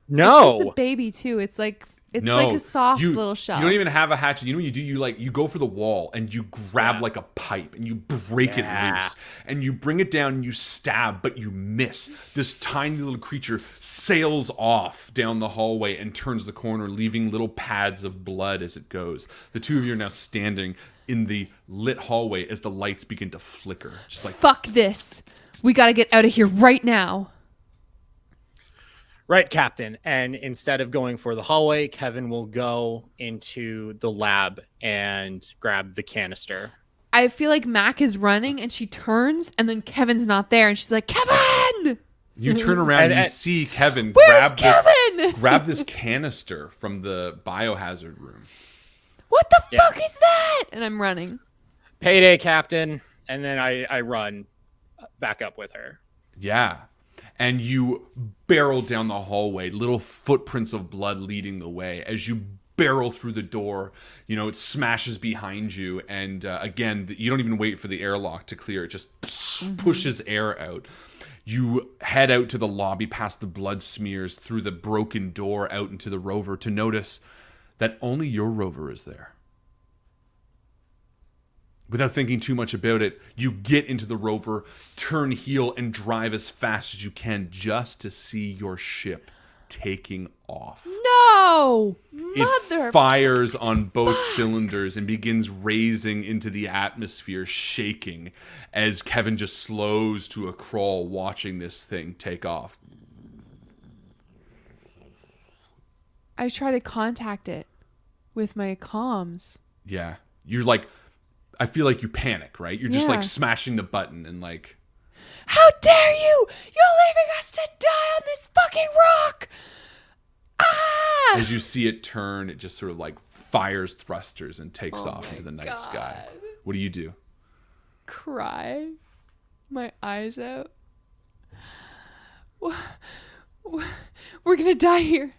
No. It's just a baby too. It's like No, like a soft you, little shell. You don't even have a hatchet. You know what you do? You go for the wall and you grab like a pipe and you break it loose and you bring it down and you stab, but you miss. This tiny little creature sails off down the hallway and turns the corner, leaving little pads of blood as it goes. The two of you are now standing in the lit hallway as the lights begin to flicker. Just like, fuck this. We gotta get out of here right now. Right, Captain. And instead of going for the hallway, Kevin will go into the lab and grab the canister. I feel like Mac is running and she turns and then Kevin's not there and she's like, "Kevin!" you turn around and you And- see Kevin Where's Kevin? grab this canister from the biohazard room. What the fuck is that? And I'm running. Payday, Captain. And then I run back up with her. Yeah. And you barrel down the hallway, little footprints of blood leading the way. As you barrel through the door, it smashes behind you. And again, you don't even wait for the airlock to clear. It just pushes air out. You head out to the lobby past the blood smears through the broken door out into the rover to notice that only your rover is there. Without thinking too much about it, you get into the rover, turn heel, and drive as fast as you can just to see your ship taking off. No! It fires on both cylinders and begins raising into the atmosphere, shaking, as Kevin just slows to a crawl watching this thing take off. I try to contact it with my comms. Yeah. You're like... I feel like you panic, right? You're just Yeah. like smashing the button and like... How dare you! You're leaving us to die on this fucking rock! Ah! As you see it turn, it just sort of like fires thrusters and takes off into the night sky. What do you do? Cry my eyes out. We're gonna die here.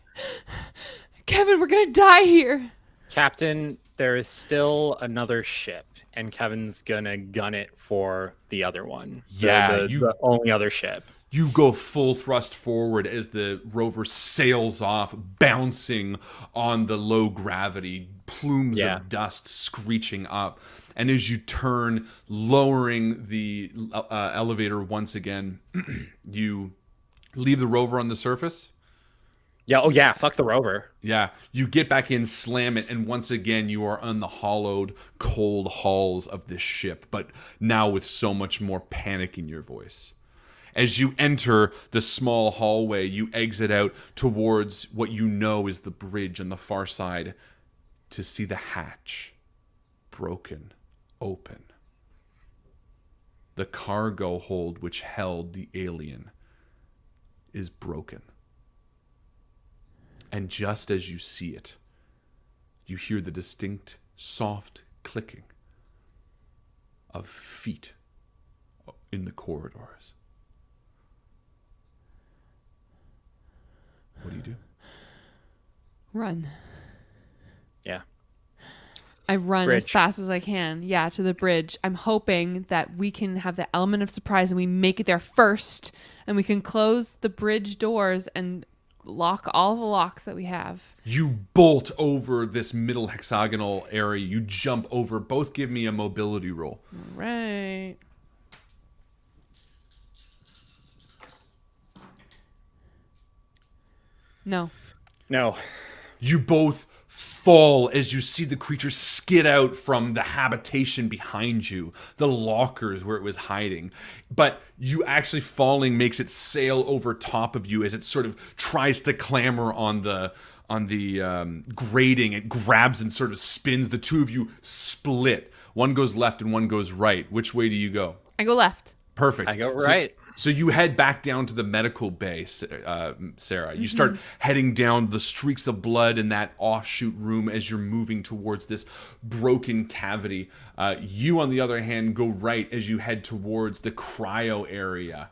Kevin, we're gonna die here. Captain, there is still another ship, and Kevin's gonna gun it for the other one. Yeah, the only other ship. You go full thrust forward as the rover sails off, bouncing on the low gravity, plumes of dust screeching up. And as you turn, lowering the elevator once again, you leave the rover on the surface. Yeah, oh yeah, fuck the rover. Yeah, you get back in, slam it, and once again you are on the hollowed, cold halls of this ship, but now with so much more panic in your voice. As you enter the small hallway, you exit out towards what you know is the bridge on the far side to see the hatch broken open. The cargo hold which held the alien is broken. And just as you see it, you hear the distinct, soft clicking of feet in the corridors. What do you do? Run. Yeah. I run Bridge. as fast as I can. Yeah, to the bridge. I'm hoping that we can have the element of surprise and we make it there first, and we can close the bridge doors and lock all the locks that we have. You bolt over this middle hexagonal area. You jump over. Both give me a mobility roll. All right. No. You both fall as you see the creature skid out from the habitation behind you, the lockers where it was hiding. But you actually falling makes it sail over top of you as it sort of tries to clamber on the grating. It grabs and sort of spins. The two of you split. One goes left and one goes right. Which way do you go? I go left. Perfect. I go right. So you head back down to the medical bay, Sarah. You start heading down the streaks of blood in that offshoot room as you're moving towards this broken cavity. You, on the other hand, go right as you head towards the cryo area.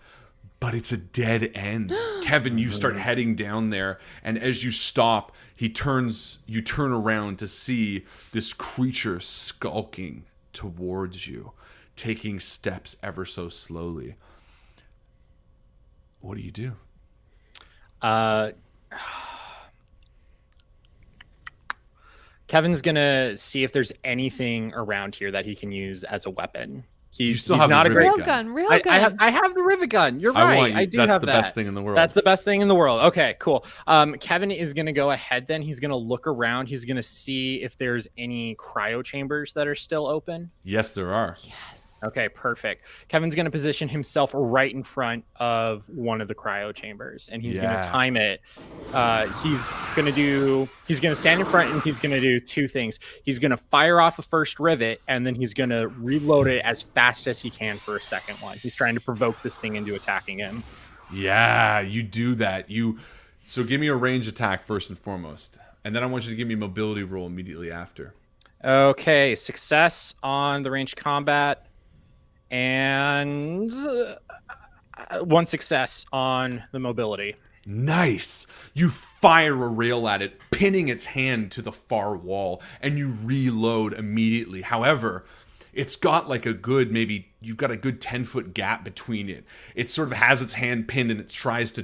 But it's a dead end. Kevin, you start heading down there, and as you stop, you turn around to see this creature skulking towards you, taking steps ever so slowly. What do you do? Kevin's gonna see if there's anything around here that he can use as a weapon. You still have not the a great rivet gun. Railgun. I have the rivet gun. You're right. I do that's have the that. best thing in the world. That's the best thing in the world. Okay, cool. Kevin is gonna go ahead. Then he's gonna look around. He's gonna see if there's any cryo chambers that are still open. Yes, there are. Yes. Okay, perfect. Kevin's going to position himself right in front of one of the cryo chambers, and he's going to time it. He's going to stand in front, and he's going to do two things. He's going to fire off a first rivet, and then he's going to reload it as fast as he can for a second one. He's trying to provoke this thing into attacking him. Yeah, you do that. So give me a range attack first and foremost, and then I want you to give me a mobility roll immediately after. Okay, success on the ranged combat. And one success on the mobility. Nice. You fire a rail at it, pinning its hand to the far wall, and you reload immediately. However, it's got like you've got a good 10-foot gap between it. It sort of has its hand pinned and it tries to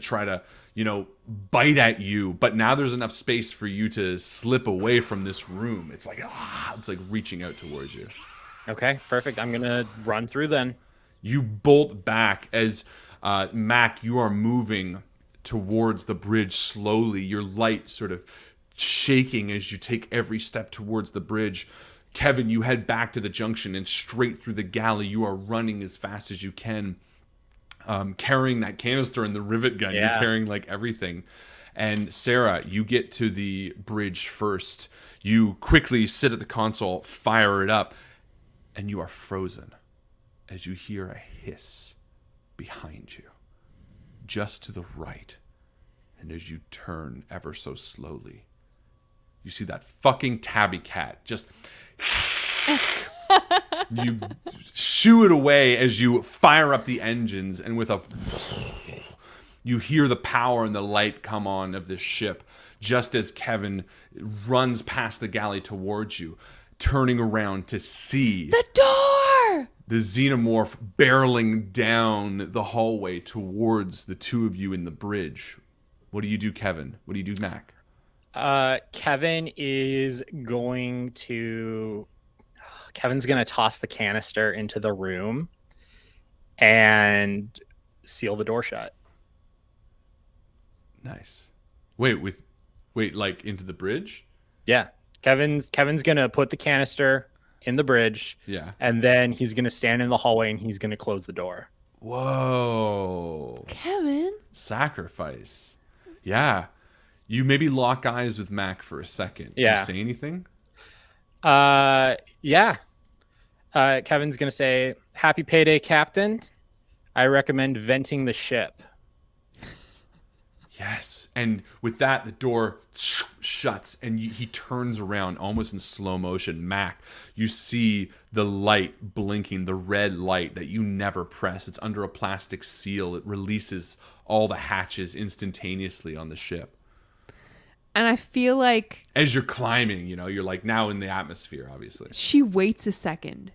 bite at you, but now there's enough space for you to slip away from this room. It's like reaching out towards you. Okay, perfect. I'm going to run through then. You bolt back as Mac, you are moving towards the bridge slowly, your light sort of shaking as you take every step towards the bridge. Kevin, you head back to the junction and straight through the galley. You are running as fast as you can, carrying that canister and the rivet gun. Yeah. You're carrying like everything. And Sarah, you get to the bridge first. You quickly sit at the console, fire it up, and you are frozen as you hear a hiss behind you, just to the right. And as you turn ever so slowly, you see that fucking tabby cat just... You shoo it away as you fire up the engines, and with a... You hear the power and the light come on of this ship just as Kevin runs past the galley towards you, turning around to see The door! the xenomorph barreling down the hallway towards the two of you in the bridge. What do you do, Kevin? What do you do, Mac? Kevin's gonna toss the canister into the room and seal the door shut. Nice. Wait, like into the bridge? Yeah. Kevin's gonna put the canister in the bridge. Yeah. And then he's gonna stand in the hallway and he's gonna close the door. Whoa. Kevin? Sacrifice. Yeah. You maybe lock eyes with Mac for a second. Yeah. Do you say anything? Yeah. Kevin's gonna say, "Happy payday, Captain. I recommend venting the ship." Yes. And with that, the door shuts and he turns around almost in slow motion. Mac, you see the light blinking, the red light that you never press. It's under a plastic seal. It releases all the hatches instantaneously on the ship. And I feel like As you're climbing, you're like now in the atmosphere, obviously. she waits a second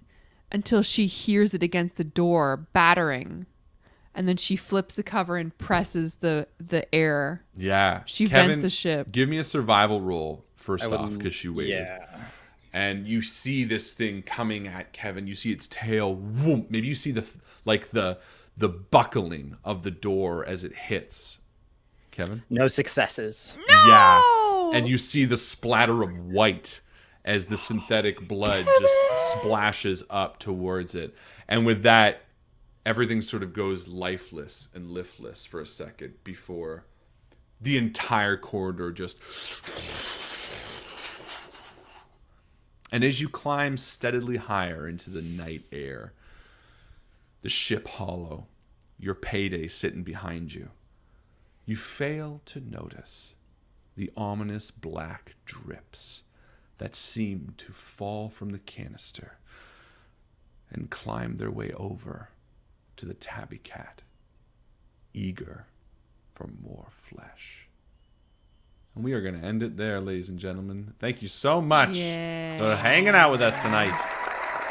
until she hears it against the door battering. And then she flips the cover and presses the air. Yeah. She Kevin, vents the ship. Give me a survival roll first off, because she waited. Yeah. And you see this thing coming at Kevin. You see its tail. Whoom. Maybe you see the buckling of the door as it hits. Kevin? No successes. Yeah. And you see the splatter of white as the synthetic blood just splashes up towards it. And with that, everything sort of goes lifeless and liftless for a second before the entire corridor just... And as you climb steadily higher into the night air, the ship hollow, your payday sitting behind you, you fail to notice the ominous black drips that seem to fall from the canister and climb their way over to the tabby cat, eager for more flesh. And we are going to end it there, ladies and gentlemen. Thank you so much for hanging out with us tonight.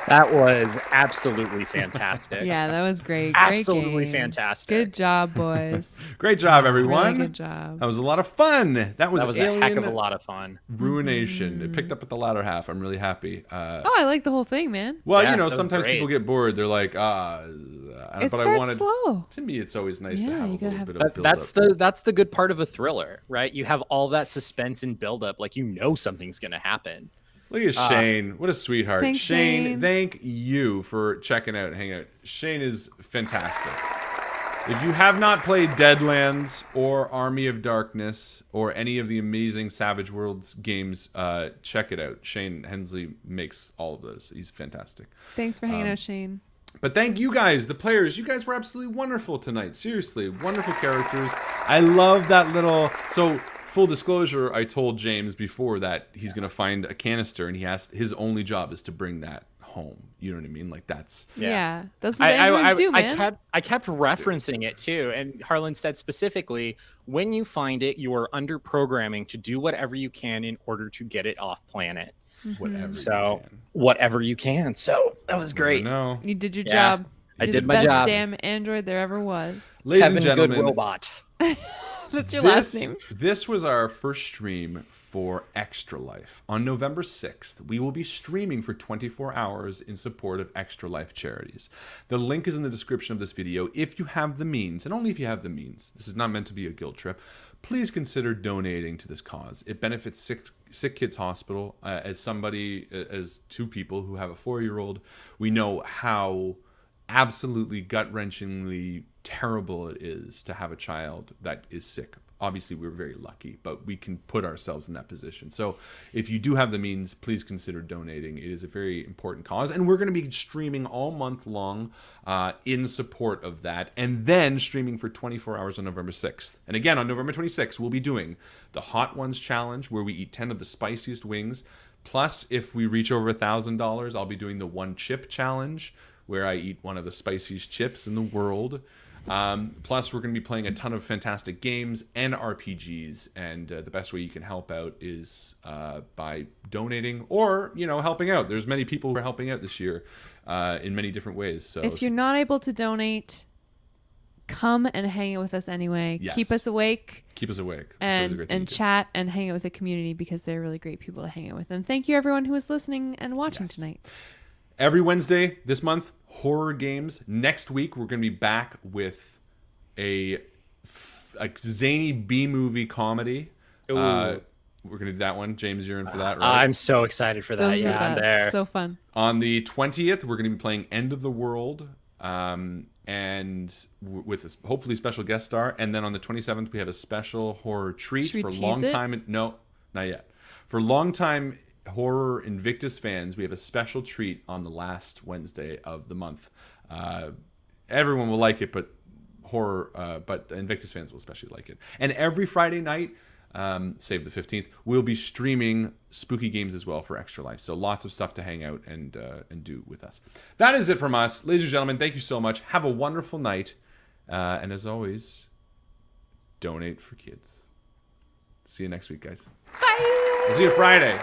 That was absolutely fantastic. Yeah, that was great. Absolutely Great game. fantastic. Good job, boys. Great job, everyone. Really good job. That was a lot of fun. That was a Alien heck of a lot of fun. Ruination. It picked up at the latter half. I'm really happy. Oh, I like the whole thing, man. Well, Yeah, that was sometimes great. people get bored. They're like, It but starts I wanted. slow. To me, it's always nice to Yeah, have a you gotta little have- bit of But build up. that's the good part of a thriller, right? You have all that suspense and build up, like something's gonna happen. Look at Shane. What a sweetheart. Thanks, Shane. Thank you for checking out and hanging out. Shane is fantastic. If you have not played Deadlands or Army of Darkness or any of the amazing Savage Worlds games, check it out. Shane Hensley makes all of those. He's fantastic. Thanks for hanging out, Shane. But thank you guys, the players. You guys were absolutely wonderful tonight. Seriously, wonderful characters. I love that little... So, full disclosure, I told James before that he's going to find a canister, and his only job is to bring that home. You know what I mean? Like, that's... Yeah. That's what the androids do, man. I kept referencing it too, and Harlan said specifically, when you find it, you are under programming to do whatever you can in order to get it off planet. Whatever So you can. whatever you can. So that was great. No. You did your Yeah, job. I You're did the my best job. damn android there ever was. Ladies Kevin and gentlemen, Good Robot. That's your last name. This was our first stream for Extra Life. On November 6th, we will be streaming for 24 hours in support of Extra Life charities. The link is in the description of this video. If you have the means, and only if you have the means, this is not meant to be a guilt trip, please consider donating to this cause. It benefits Sick Kids Hospital. As two people who have a 4-year-old, we know how absolutely gut-wrenchingly terrible it is to have a child that is sick. Obviously, we're very lucky, but we can put ourselves in that position. So if you do have the means, please consider donating. It is a very important cause, and we're going to be streaming all month long in support of that, and then streaming for 24 hours on November 6th. And again, on November 26th, we'll be doing the Hot Ones Challenge, where we eat 10 of the spiciest wings. Plus, if we reach over $1,000, I'll be doing the One Chip Challenge, where I eat one of the spiciest chips in the world. Plus, we're going to be playing a ton of fantastic games and RPGs, and the best way you can help out is by donating or, helping out. There's many people who are helping out this year in many different ways. So if you're not able to donate, come and hang out with us anyway. Yes. Keep us awake. Keep us awake. That's always a great thing And to do. chat and hang out with the community because they're really great people to hang out with. And thank you everyone who is listening and watching tonight. Every Wednesday this month, horror games. Next week, we're going to be back with a zany B-movie comedy. Ooh. We're going to do that one. James, you're in for that, right? I'm so excited for that. Those are the I'm best. there. So fun. On the 20th, we're going to be playing End of the World, and with a hopefully special guest star. And then on the 27th, we have a special horror treat Should we for tease long it? time. No, not yet. For long time horror Invictus fans, we have a special treat on the last Wednesday of the month. Everyone will like it, but Invictus fans will especially like it. And every Friday night, save the 15th, we'll be streaming spooky games as well for Extra Life. So lots of stuff to hang out and do with us. That is it from us. Ladies and gentlemen, thank you so much. Have a wonderful night. And as always, donate for kids. See you next week, guys. Bye. See you Friday.